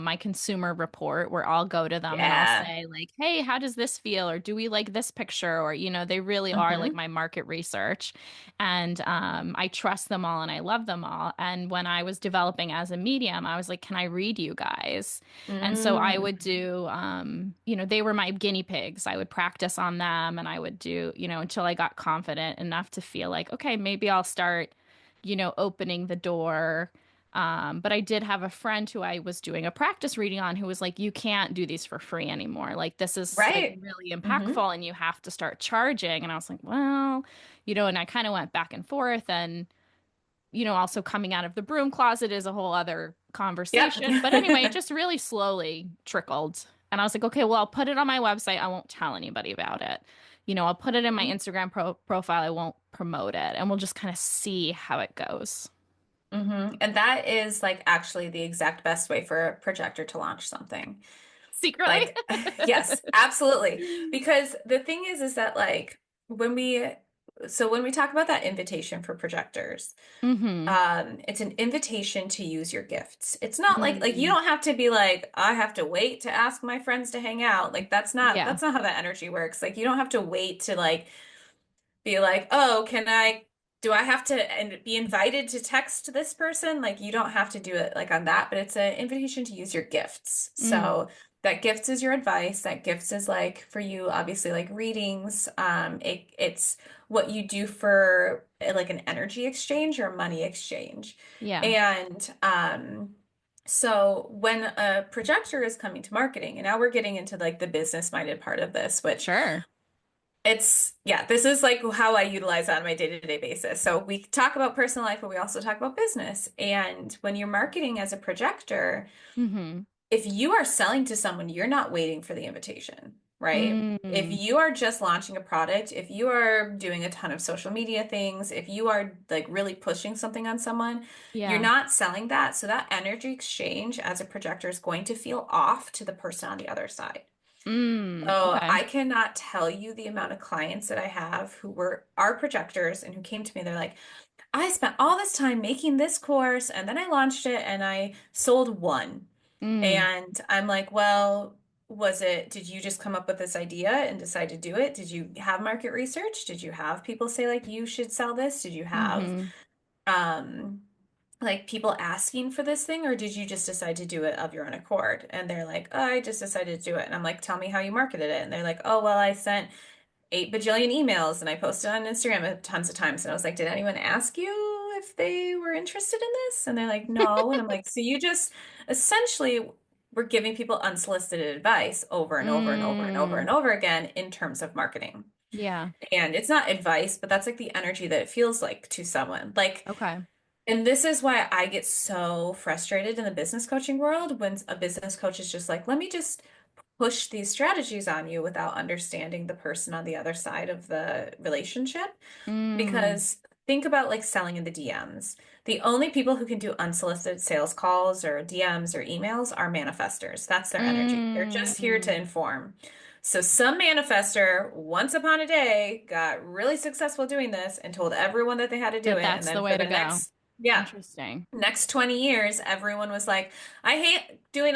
my consumer report where I'll go to them and I'll Yeah. say like, "Hey, how does this feel?" or "Do we like this picture?" or they really are like Mm-hmm. my market research. And I trust them all and I love them all. And when I was developing as a medium, I was like, "Can I read you guys?" And so I would Mm-hmm. do, they were my guinea pigs. I would practice on them and I would do, until I got confident enough to feel like, okay, maybe I'll start, opening the door. But I did have a friend who I was doing a practice reading on who was like, you can't do these for free anymore. Like, this is like Right. really Hmm. impactful and you have to start charging. And I was like, well, and I kind of went back and forth. And, also coming out of the broom closet is a whole other Yep. conversation. But anyway, it just really slowly trickled. And I was like, okay, well, I'll put it on my website. I won't tell anybody about it. I'll put it in my Instagram profile. I won't promote it. And we'll just kind of see how it goes. And that is like actually the exact best way for a projector to launch something. Secretly. Like, yes, absolutely. Because the thing is that like when we, so when we talk about that invitation for projectors, Mm-hmm. it's an invitation to use your gifts. It's not like you Mm. don't have to be like, I have to wait to ask my friends to hang out. Like Yeah. that's not how that energy works. Like you don't have to wait to like be like, oh, do I have to and be invited to text this person? Like, you don't have to do it like on that, but it's an invitation to use your gifts. Mm. So that gifts is your advice. That gifts is like for you, obviously, like readings. It's what you do for like an energy exchange or a money exchange. Yeah. And so when a projector is coming to marketing, and now we're getting into like the business minded part of this, which Sure. yeah, this is like how I utilize on my day-to-day basis. So we talk about personal life, but we also talk about business. And when you're marketing as a projector, Mm-hmm. if you are selling to someone, you're not waiting for the invitation, right? If Mm. you are just launching a product, if you are doing a ton of social media things, if you are like really pushing something on someone, you're Yeah. not selling that. So that energy exchange as a projector is going to feel off to the person on the other side. Mm. So Okay. I cannot tell you the amount of clients that I have who were our projectors and who came to me. They're like, I spent all this time making this course and then I launched it and I sold one. Mm. And I'm like, well, did you just come up with this idea and decide to do it? Did you have market research? Did you have people say like you should sell this? Did you have Mm-hmm. um like people asking for this thing, or did you just decide to do it of your own accord? And they're like, oh, I just decided to do it. And I'm like, tell me how you marketed it. And they're like, oh, well, I sent 8 bajillion emails and I posted on Instagram tons of times. And I was like, did anyone ask you if they were interested in this? And they're like, no. And I'm like, so you just essentially were giving people unsolicited advice over and over and over and over and Mm. over again in terms of marketing. Yeah. And it's not advice, but that's like the energy that it feels like to someone. Like, Okay. and this is why I get so frustrated in the business coaching world when a business coach is just like, let me just push these strategies on you without understanding the person on the other side of the relationship. Mm. Because think about like selling in the DMs. The only people who can do unsolicited sales calls or DMs or emails are manifestors. That's their energy. They're just here to Mm. inform. So some manifester once upon a day got really successful doing this and told everyone that they had to do That it. And that's the then for way to the go. yeah, Interesting. next 20 years, everyone was like, I hate doing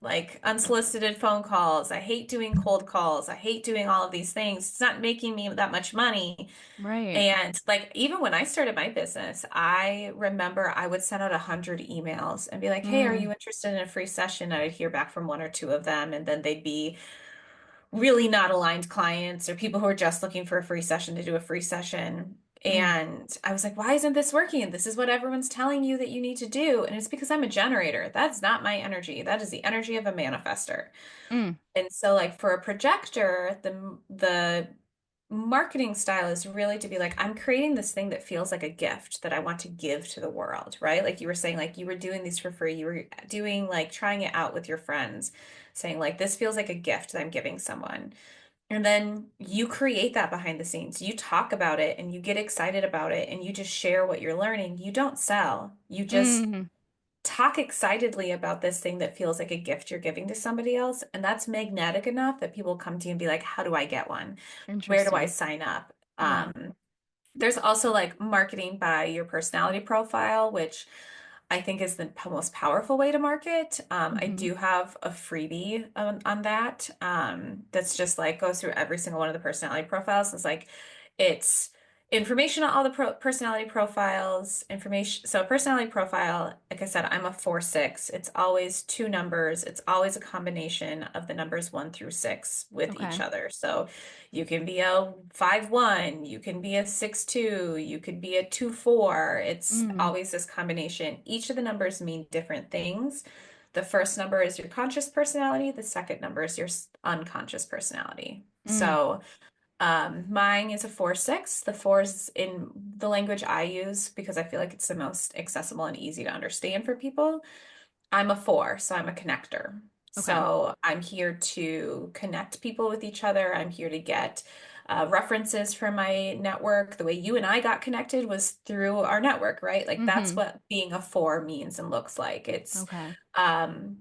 like unsolicited phone calls. I hate doing cold calls. I hate doing all of these things. It's not making me that much money. Right. And like even when I started my business, I remember I would send out 100 emails and be like, "Hey, are Mm. you interested in a free session?" I'd hear back from one or two of them, and then they'd be really not aligned clients or people who are just looking for a free session to do a free session. Mm. And I was like, why isn't this working? This is what everyone's telling you that you need to do. And it's because I'm a generator. That's not my energy. That is the energy of a manifester. Mm. And so like for a projector, the marketing style is really to be like, I'm creating this thing that feels like a gift that I want to give to the world, right? Like you were saying, like you were doing these for free. You were doing like trying it out with your friends, saying like, this feels like a gift that I'm giving someone. And then you create that behind the scenes. You talk about it and you get excited about it and you just share what you're learning. You don't sell. You just Mm. talk excitedly about this thing that feels like a gift you're giving to somebody else. And that's magnetic enough that people come to you and be like, how do I get one? Where do I Interesting. sign up? Yeah. There's also like marketing by your personality profile, which I think is the most powerful way to market. I Mm-hmm. do have a freebie on that. That's just like goes through every single one of the personality profiles. It's information on all the personality profiles, information. So personality profile, like I said, I'm a 4/6. It's always two numbers. It's always a combination of the numbers 1 through 6 with each Okay. other. So you can be a 5/1, you can be a 6/2, you could be a 2/4. It's Mm, always this combination. Each of the numbers mean different things. The first number is your conscious personality. The second number is your unconscious personality. mm, So mine is a 4/6. The four is in the language I use because I feel like it's the most accessible and easy to understand for people. I'm a 4, so I'm a connector. okay. So I'm here to connect people with each other. I'm here to get references from my network. The way you and I got connected was through our network, right? Like that's Mm-hmm. what being a 4 means and looks like. It's Okay. um,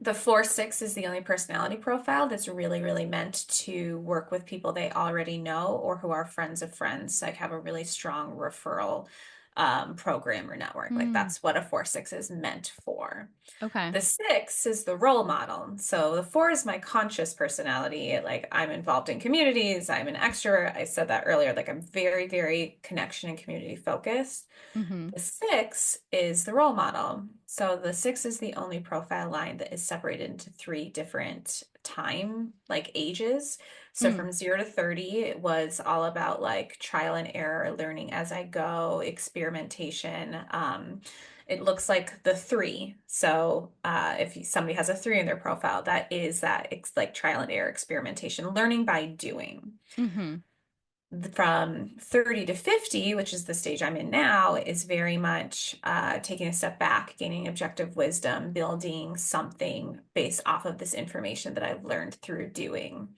the 4/6 is the only personality profile that's really, really meant to work with people they already know or who are friends of friends, like have a really strong referral program or network. Like Mm, that's what a 4/6 is meant for. okay. The 6 is the role model. So the 4 is my conscious personality. Like I'm involved in communities, I'm an extrovert. I said that earlier. Like I'm very, very connection and community focused. Mm-hmm. The 6 is the role model. So the 6 is the only profile line that is separated into three different time, like ages. So Mm, from 0 to 30, it was all about like trial and error, learning as I go, experimentation. It looks like the 3. So if somebody has a 3 in their profile, that is that it's like trial and error experimentation, learning by doing. mm-hmm. From 30 to 50, which is the stage I'm in now, is very much taking a step back, gaining objective wisdom, building something based off of this information that I've learned through doing.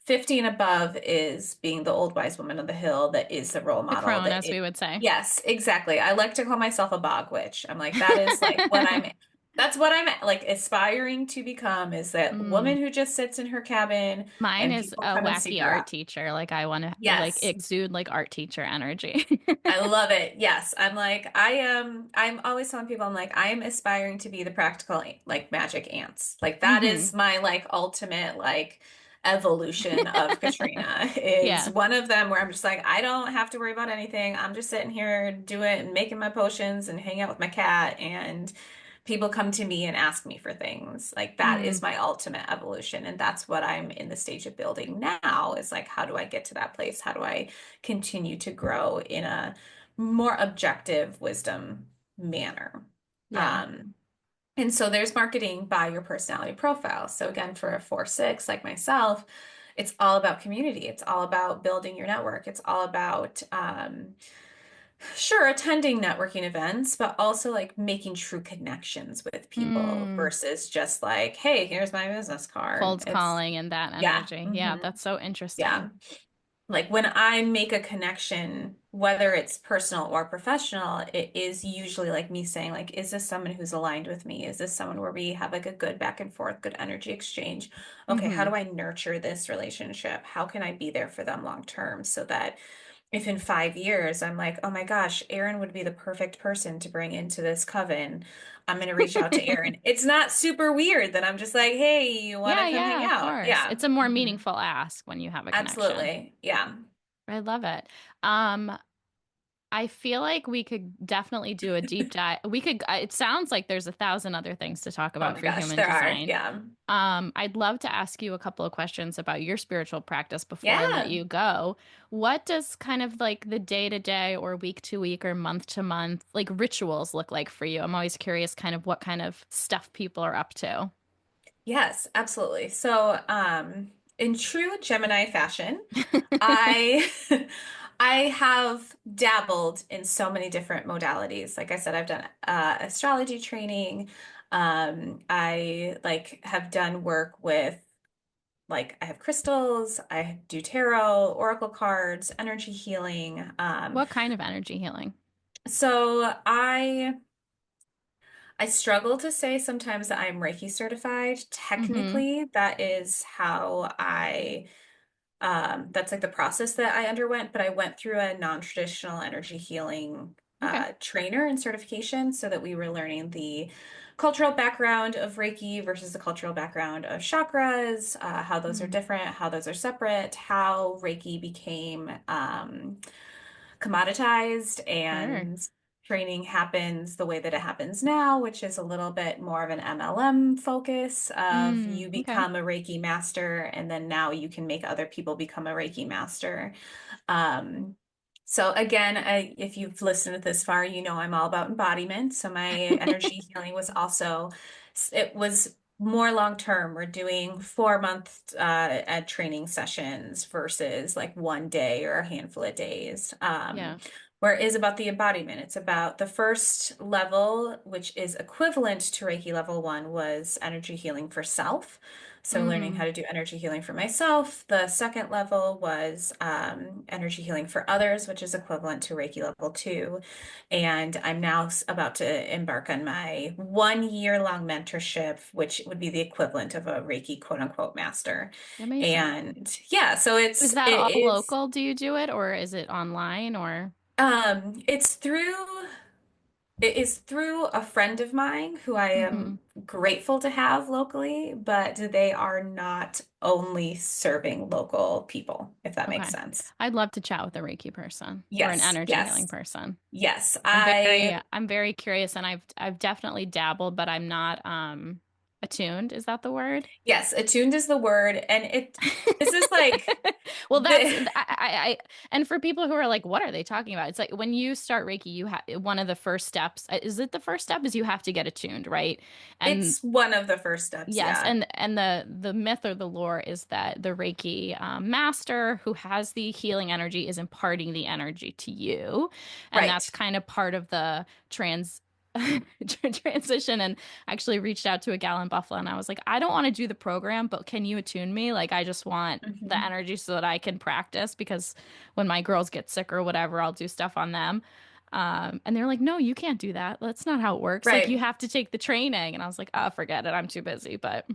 50 and above is being the old wise woman of the hill that is the role The model crone, that as we it, would say. yes, exactly. I like to call myself a bog witch. I'm like, that is like what I'm, that's what I'm like aspiring to become is that Mm. woman who just sits in her cabin Mine and is people a come and seek wacky her art out. teacher. Like I want to like Yes. exude like art teacher energy. I love it. Yes. I'm like, I'm always telling people, I'm like, I am aspiring to be the practical, like magic ants. Like that Mm-hmm. is my like ultimate like evolution of Katrina is Yeah. one of them where I'm just like, I don't have to worry about anything. I'm just sitting here doing and making my potions and hanging out with my cat and people come to me and ask me for things. Like that is Mm. my ultimate evolution. And that's what I'm in the stage of building now is like, how do I get to that place? How do I continue to grow in a more objective wisdom manner? Yeah. Um, and so there's marketing by your personality profile. So again, for a 4/6 like myself, it's all about community. It's all about building your network. It's all about sure, attending networking events, but also like making true connections with people Mm. versus just like, hey, here's my business card. Cold It's, calling and that yeah, energy. Yeah, hmm that's so interesting. yeah. Like when I make a connection, whether it's personal or professional, it is usually like me saying, like, is this someone who's aligned with me? Is this someone where we have like a good back and forth, good energy exchange? Okay, how Mm-hmm. do I nurture this relationship? How can I be there for them long term so that if in 5 years I'm like, oh my gosh, Aaron would be the perfect person to bring into this coven. I'm going to reach out to Aaron. It's not super weird that I'm just like, hey, you want to Yeah, come hang yeah, of out? course. Yeah. It's a more hmm meaningful ask when you have a connection. Absolutely. Yeah. I love it. Um, I feel like we could definitely do a deep dive. We could, it sounds like there's a thousand other things to talk Oh about my for gosh, human there are. design. Yeah. I'd love to ask you a couple of questions about your spiritual practice before I let Yeah. you go. What does kind of like the day to day or week to week or month to month like rituals look like for you? I'm always curious kind of what kind of stuff people are up to. Yes, absolutely. So, in true Gemini fashion, I I have dabbled in so many different modalities. Like I said, I've done astrology training. I like have done work with like I have crystals, I do tarot, oracle cards, energy healing. What kind of energy healing? So I struggle to say sometimes that I'm Reiki certified. Mm-hmm. Technically, that is how that's like the process that I underwent, but I went through a non-traditional energy healing Okay. trainer and certification so that we were learning the cultural background of Reiki versus the cultural background of chakras, how those are Mm. different, how those are separate, how Reiki became commoditized Sure. and training happens the way that it happens now, which is a little bit more of an MLM focus of Mm, you okay. become a Reiki master and then now you can make other people become a Reiki master. Um, so again, if you've listened this far, you know I'm all about embodiment. So my energy healing was also, it was more long term. We're doing 4 month training sessions versus like one day or a handful of days. Yeah. Where it is about the embodiment. It's about the first level, which is equivalent to Reiki level one, was energy healing for self. So learning Mm-hmm. how to do energy healing for myself. The second level was energy healing for others, which is equivalent to Reiki level two. And I'm now about to embark on my 1 year long mentorship, which would be the equivalent of a Reiki quote unquote master. Amazing. And yeah, so Is it that all is local? Do you do it or is it online or? it's through it is through a friend of mine who I Mm-hmm. am grateful to have locally, but they are not only serving local people, if that makes Okay. sense. I'd love to chat with a Reiki person or an Yes, energy healing yes, person. yes. I'm very curious and I've definitely dabbled, but I'm not attuned. Is that the word? Yes, attuned is the word. And this is like Well, the, and for people who are like, what are they talking about? It's like when you start Reiki, you have one of the first steps. Is it the first step? Is you have to get attuned, right? And it's one of the first steps. yes, Yeah. and the myth or the lore is that the Reiki master who has the healing energy is imparting the energy to you, and that's Right. kind of part of the transition. And I actually reached out to a gal in Buffalo, and I was like, I don't want to do the program, but can you attune me? Like, I just want the Mhm. energy so that I can practice because when my girls get sick or whatever, I'll do stuff on them. And they're like, no, you can't do that. That's not how it works. Like, you Right. have to take the training. And I was like, oh, forget it. I'm too busy. But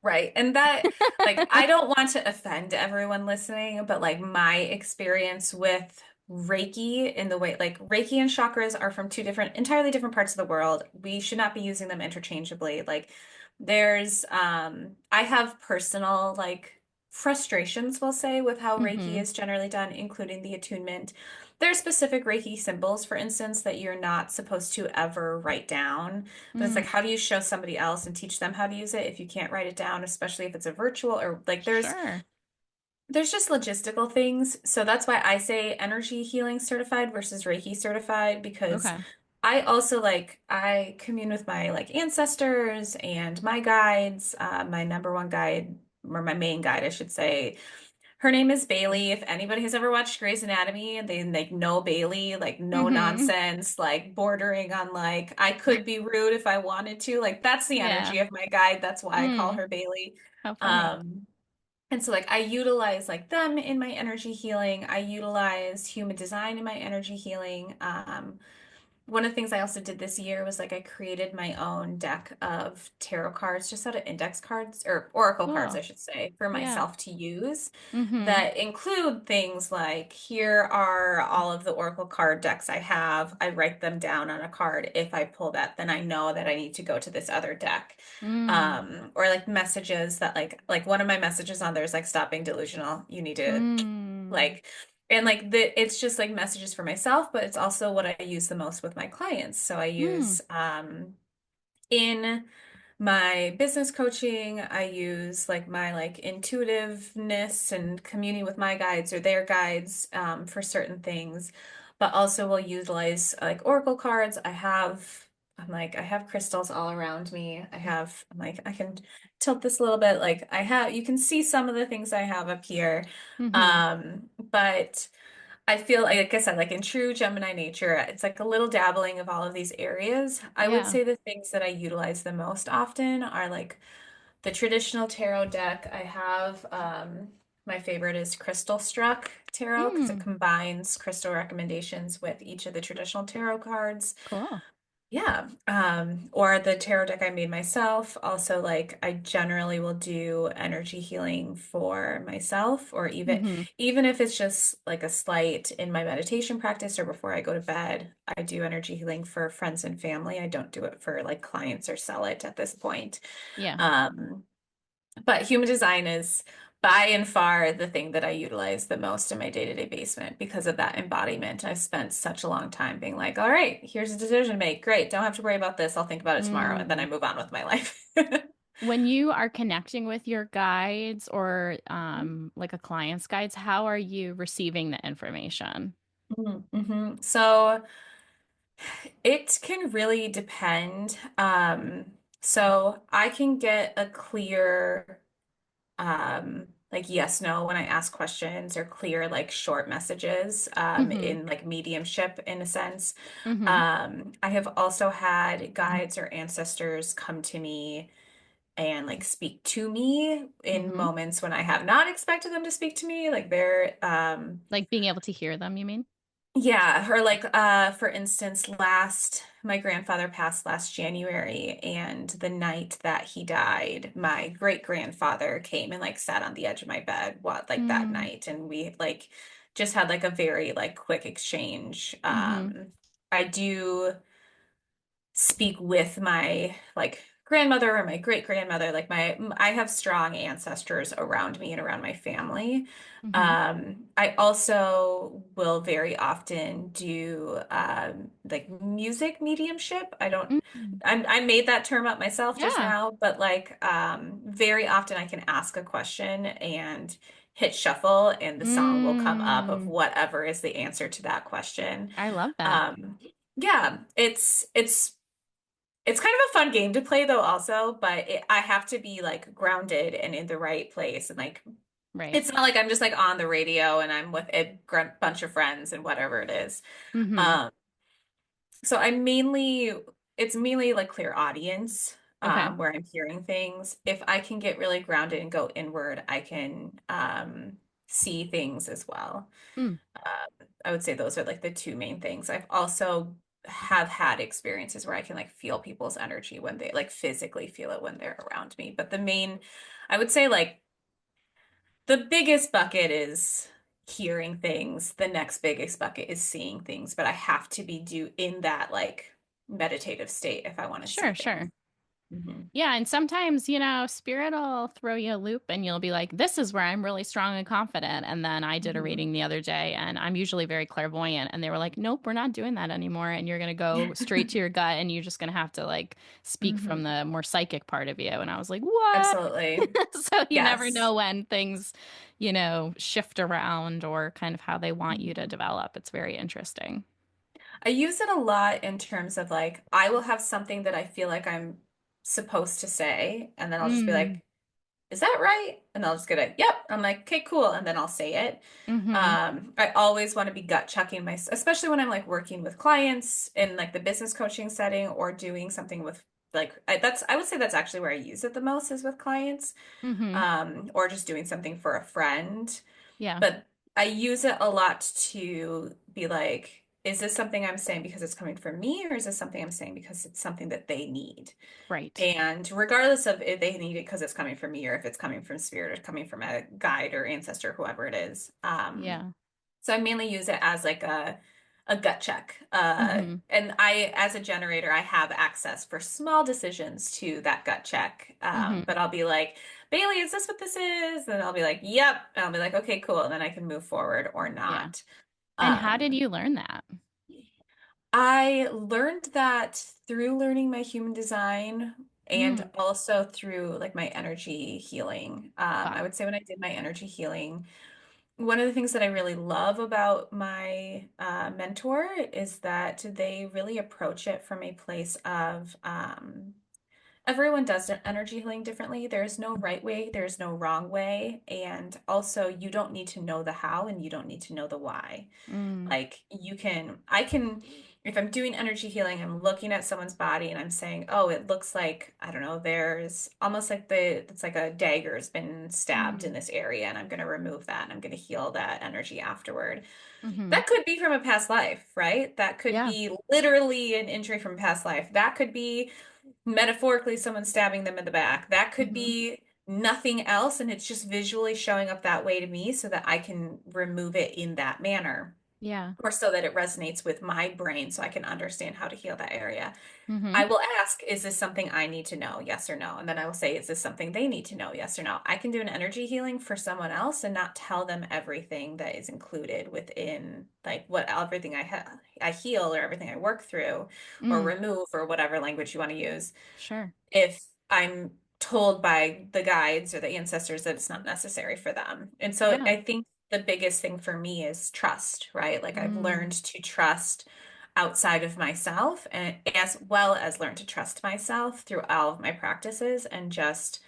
Right. And that, like, I don't want to offend everyone listening, but like my experience with Reiki in the way, like, Reiki and chakras are from two different, entirely different parts of the world. We should not be using them interchangeably. Like, I have personal, like, frustrations, we'll say, with how Reiki hmm is generally done, including the attunement. There are specific Reiki symbols, for instance, that you're not supposed to ever write down. But it's mm, like, how do you show somebody else and teach them how to use it if you can't write it down, especially if it's a virtual or like sure. there's just logistical things. So that's why I say energy healing certified versus Reiki certified because Okay. I also like I commune with my like ancestors and my guides. My number one guide or my main guide, I should say, her name is Bailey. If anybody has ever watched Grey's Anatomy and they like know Bailey, like no hmm nonsense, like bordering on like I could be rude if I wanted to. Like that's the Yeah. energy of my guide. That's why I call Mm, her Bailey. how funny. Um, and so like I utilize like them in my energy healing. I utilize human design in my energy healing. One of the things I also did this year was like I created my own deck of tarot cards, just out of index cards or oracle cards, Cool. I should say, for Yeah. myself to use hmm that include things like here are all of the oracle card decks I have. I write them down on a card. If I pull that, then I know that I need to go to this other deck. Mm, Or like messages that like one of my messages on there is like stop being delusional. You need to mm, like and like it's just like messages for myself, but it's also what I use the most with my clients. So I mm, use in my business coaching, I use like my like intuitiveness and communing with my guides or their guides for certain things, but also will utilize like oracle cards. I have crystals all around me. I'm like, I can tilt this a little bit. Like you can see some of the things I have up here. hmm But I feel like I said, like in true Gemini nature, it's like a little dabbling of all of these areas. I would Yeah. say the things that I utilize the most often are like the traditional tarot deck. I have my favorite is Crystal Struck Tarot because it Mm, combines crystal recommendations with each of the traditional tarot cards. cool. Yeah. Or the tarot deck I made myself. Also, like I generally will do energy healing for myself, or hmm even if it's just like a slight in my meditation practice or before I go to bed, I do energy healing for friends and family. I don't do it for like clients or sell it at this point. Yeah. Um, but human design is by and far the thing that I utilize the most in my day-to-day basement because of that embodiment. I've spent such a long time being like, all right, here's a decision to make. Great. Don't have to worry about this. I'll think about it tomorrow. And then I Mm. move on with my life. When you are connecting with your guides or like a client's guides, how are you receiving the information? Mm-hmm. So it can really depend. So I can get a clear like yes, no when I ask questions or clear like short messages Mm-hmm. in like mediumship in a sense. Mm-hmm. I have also had guides or ancestors come to me and like speak to me in Mm-hmm. moments when I have not expected them to speak to me. Like they're Like being able to hear them, you mean? yeah, or like for instance, last my grandfather passed last January, and the night that he died, my great grandfather came and like sat on the edge of my bed what like that Mm. night, and we like just had like a very like quick exchange. Mm-hmm. I do speak with my like grandmother or my great grandmother. Like I have strong ancestors around me and around my family. Mm-hmm. I also will very often do like music mediumship. Mm. I made that term up myself just Yeah. now, but like very often I can ask a question and hit shuffle and the song will come up of Mm. whatever is the answer to that question. I love that. Um, yeah, it's kind of a fun game to play though also, but I have to be like grounded and in the right place and like Right. it's not like I'm just like on the radio and I'm with a bunch of friends and whatever it is. Mm-hmm. Um, so it's mainly like clear audience Okay. where I'm hearing things. If I can get really grounded and go inward, I can see things as well. Mm. I would say those are like the two main things. I've also have had experiences where I can like feel people's energy when they like physically feel it when they're around me. But I would say like the biggest bucket is hearing things. The next biggest bucket is seeing things, but I have to be in that like meditative state if I want to see Sure, things. sure. Hmm. Yeah, and sometimes, spirit will throw you a loop and you'll be like, this is where I'm really strong and confident. And then I did a Hmm. reading the other day and I'm usually very clairvoyant. And they were like, nope, we're not doing that anymore. And you're going to go straight to your gut and you're just going to have to like speak from Hmm. the more psychic part of you. And I was like, what? Absolutely. So you never Yes. know when things, shift around or kind of how they want you to Mhm. develop. It's very interesting. I use it a lot in terms of like, I will have something that I feel like I'm supposed to say, and then I'll just be Mm. like, is that right? And I'll just get a, yep. I'm like, okay, cool. And then I'll say it. Mm-hmm. I always want to be gut checking especially when I'm like working with clients in like the business coaching setting or doing something with like, I would say that's actually where I use it the most is with clients, Mm-hmm. or just doing something for a friend. Yeah. But I use it a lot to be like, is this something I'm saying because it's coming from me, or is this something I'm saying because it's something that they need? Right. And regardless of if they need it because it's coming from me or if it's coming from spirit or coming from a guide or ancestor, whoever it is. Yeah. So I mainly use it as like a gut check. Mm-hmm. And as a generator, I have access for small decisions to that gut check. Mm-hmm. But I'll be like, Bailey, is this what this is? And I'll be like, yep. And I'll be like, okay, cool. And then I can move forward or Yeah. not. And how did Um, you learn that? I learned that through learning my human design and Mm. also through like my energy healing. I Wow. would say when I did my energy healing, one of the things that I really love about my mentor is that they really approach it from a place of everyone does energy healing differently. There's no right way, there's no wrong way. And also, you don't need to know the how and you don't need to know the why. Mm. Like I can, if I'm doing energy healing, I'm looking at someone's body and I'm saying, oh, it looks like, I don't know, there's almost like it's like a dagger's been stabbed in Mm. this area and I'm going to remove that and I'm going to heal that energy afterward. Mm-hmm. That could be from a past life, right? That could Yeah. be literally an injury from a past life. That could be metaphorically someone stabbing them in the back. That could Mm-hmm. be nothing else and it's just visually showing up that way to me so that I can remove it in that manner. Yeah. or so that it resonates with my brain so I can understand how to heal that area. Mm-hmm. I will ask, is this something I need to know? Yes or no. And then I will say, is this something they need to know? Yes or no. I can do an energy healing for someone else and not tell them everything that is included within like what everything I heal or everything I work through or Mm, remove or whatever language you want to use sure. if I'm told by the guides or the ancestors that it's not necessary for them. And so Yeah. I think the biggest thing for me is trust, right? Like I've Mm. learned to trust outside of myself and as well as learn to trust myself through all of my practices and just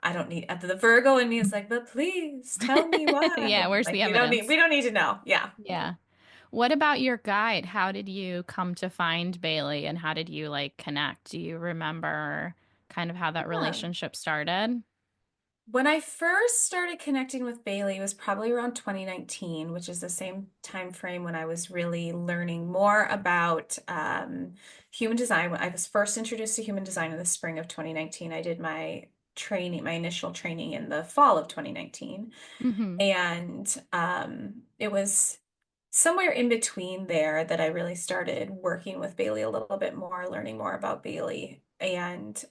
I don't need the Virgo in me is like, but please tell me Yeah, why. where's Like the evidence? we don't need to know. Yeah. Yeah. What about your guide? How did you come to find Bailey and how did you like connect? Do you remember kind of how that Yeah. relationship started? When I first started connecting with Bailey, it was probably around 2019, which is the same time frame when I was really learning more about human design. When I was first introduced to human design in the spring of 2019, I did my training, my initial training in the fall of 2019. Mm-hmm. And it was somewhere in between there that I really started working with Bailey a little bit more, learning more about Bailey. And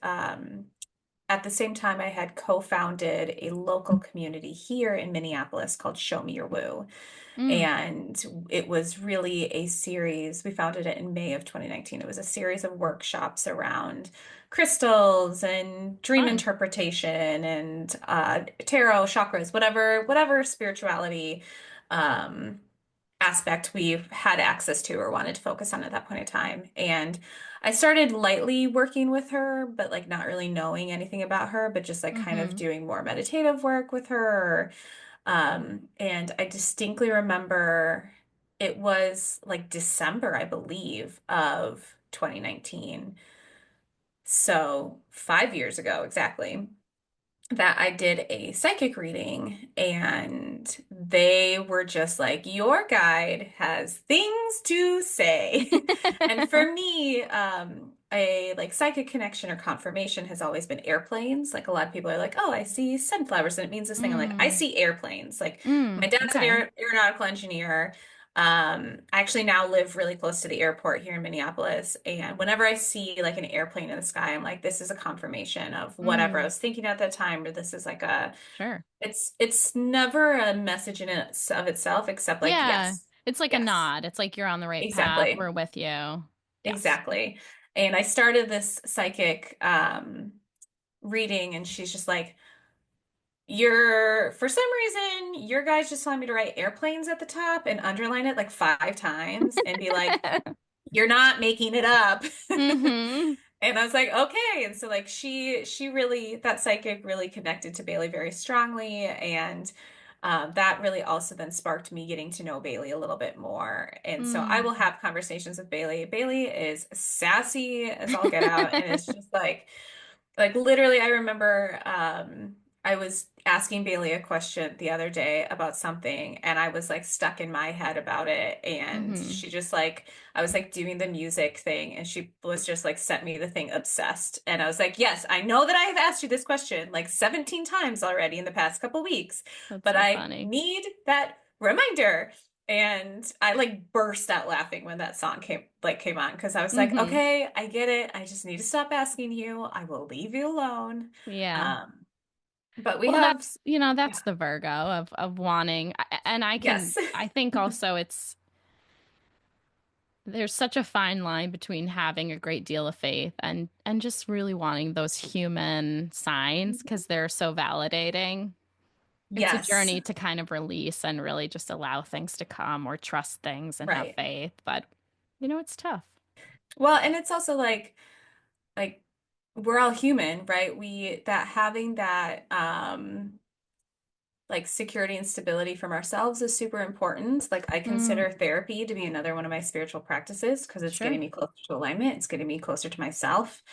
at the same time, I had co-founded a local community here in Minneapolis called Show Me Your Woo. Mm, And it was really a series. We founded it in May of 2019. It was a series of workshops around crystals and dream fun. interpretation and tarot, chakras, whatever spirituality um, aspect we had access to or wanted to focus on at that point in time. And I started lightly working with her, but like not really knowing anything about her, but just like kind of Mm-hmm. doing more meditative work with her. And I distinctly remember it was like December, I believe, of 2019. So 5 years ago, exactly that I did a psychic reading and they were just like, your guide has things to say. And for me, a like psychic connection or confirmation has always been airplanes. Like a lot of people are like, oh, I see sunflowers and it means this thing. I'm like, I Mm, see airplanes. Like my mm, dad's an okay. aeronautical engineer. I actually now live really close to the airport here in Minneapolis, and whenever I see like an airplane in the sky, I'm like, this is a confirmation of whatever I Mm, was thinking at that time, or this is like a, sure. it's never a message in of itself, except like, Yeah. yes, It's like a yes, nod. It's like you're on the right path. exactly, We're with you. Yes. exactly. And I started this psychic reading, and she's just like, for some reason, your guy's just telling me to write airplanes at the top and underline it like 5 times and be like, you're not making it up. Mm-hmm. And I was like, okay. And so like she really that psychic really connected to Bailey very strongly. And that really also then sparked me getting to know Bailey a little bit more. And so I Mm. will have conversations with Bailey. Bailey is sassy as all get out, and it's just like literally, I remember I was asking Bailey a question the other day about something, and I was like stuck in my head about it. And Mm-hmm. she just like I was like doing the music thing, and she was just like sent me the thing obsessed. And I was like, yes, I know that I have asked you this question like 17 times already in the past couple weeks, That's but so I funny. need that reminder. And I like burst out laughing when that song came on because I was like, Mm-hmm. okay, I get it. I just need to stop asking you. I will leave you alone. Yeah. Um, but we Well, have, yeah, that's the Virgo of wanting, and yes, I think also there's such a fine line between having a great deal of faith and just really wanting those human signs because they're so validating. It's a yes, journey to kind of release and really just allow things to come or trust things and have right. faith, but it's tough. Well, and it's also like we're all human, right? We that having that like security and stability from ourselves is super important. Like I Mm, consider therapy to be another one of my spiritual practices because it's getting sure. me closer to alignment. It's getting me closer to myself,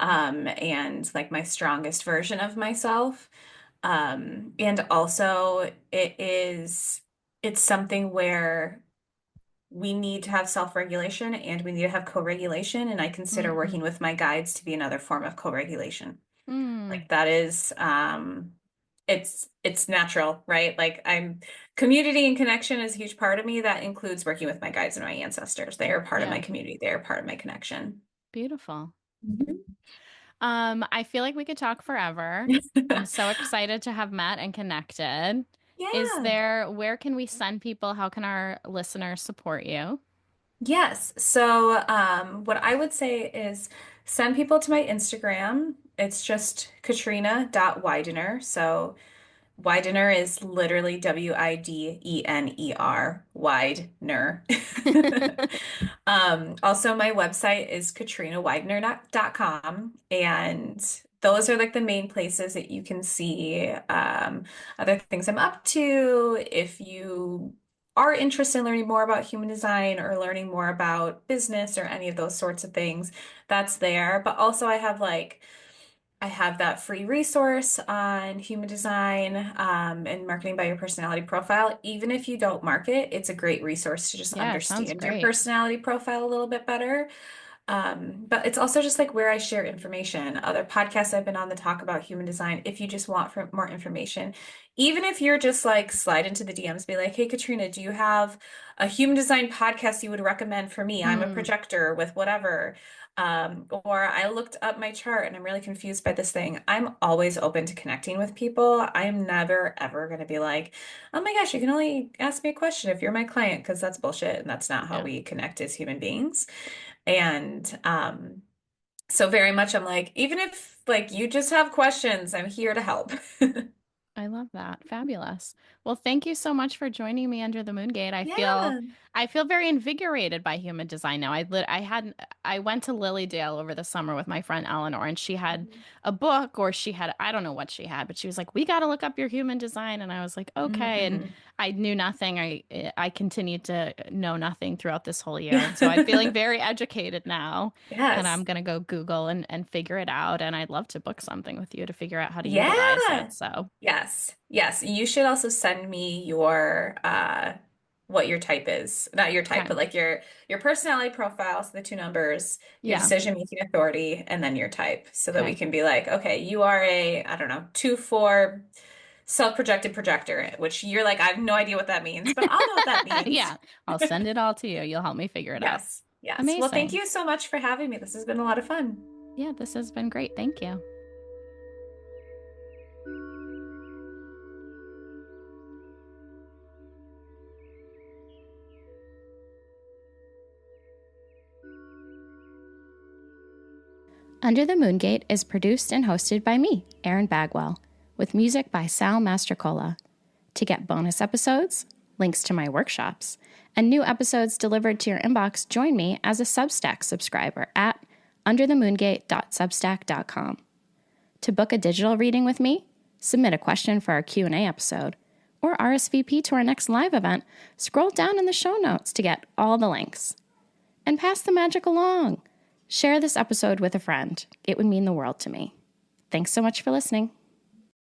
and like my strongest version of myself. And also it's something where we need to have self-regulation and we need to have co-regulation. And I consider Mm, working with my guides to be another form of co-regulation. mm, Like that is, it's natural, right? Like I'm community and connection is a huge part of me. That includes working with my guides and my ancestors. They are part of my Yeah. community. They are part of my connection. Beautiful. Mhm. I feel like we could talk forever. I'm so excited to have met and connected. Yeah. Where can we send people? How can our listeners support you? Yes. So, what I would say is send people to my Instagram. It's just Katrina.Widener. So Widener is literally Widener, Widener. Also, my website is katrinawidener.com, and those are like the main places that you can see other things I'm up to. If you are interested in learning more about human design or learning more about business or any of those sorts of things, that's there. But also, I have that free resource on human design and marketing by your personality profile. Even if you don't market, it's a great resource to just Yeah, it sounds understand your great. personality profile a little bit better. But it's also just like where I share information. Other podcasts I've been on that talk about human design. If you just want for more information, even if you're just like slide into the DMs, be like, hey, Katrina, do you have a human design podcast you would recommend for me? I'm a Mm, projector with whatever. Or I looked up my chart and I'm really confused by this thing. I'm always open to connecting with people. I am never, ever going to be like, oh my gosh, you can only ask me a question if you're my client, because that's bullshit. And that's not how yeah, we connect as human beings. And so very much I'm like, even if like you just have questions, I'm here to help. I love that. Fabulous. Well, thank you so much for joining me under the moon gate. Yeah. I feel very invigorated by human design now. I went to Lilydale over the summer with my friend Eleanor, and she had a book, or she had, I don't know what she had, but she was like, "We got to look up your human design." And I was like, "Okay." And Mm-hmm. I knew nothing. I continued to know nothing throughout this whole year. And so I'm feeling very educated now, and I'm Yes. gonna go Google and figure it out. And I'd love to book something with you to figure out how to utilize Yeah. it. So, Yes. Yes. You should also send me your what your type is. Not your type, okay. but like your personality profile, so the two numbers, your Yeah. decision making authority, and then your type, so that we Okay. can be like, okay, you are a, I don't know, 2-4 self-projected projector, which you're like, I have no idea what that means, but I'll know what that means. Yeah. I'll send it all to you. You'll help me figure it out. Yes. Yes. Well, thank Amazing. you so much for having me. This has been a lot of fun. Yeah, this has been great. Thank you. Under the Moongate is produced and hosted by me, Erin Bagwell, with music by Sal Mastrocola. To get bonus episodes, links to my workshops, and new episodes delivered to your inbox, join me as a Substack subscriber at underthemoongate.substack.com. To book a digital reading with me, submit a question for our Q&A episode, or RSVP to our next live event, scroll down in the show notes to get all the links. And pass the magic along. Share this episode with a friend. It would mean the world to me. Thanks so much for listening.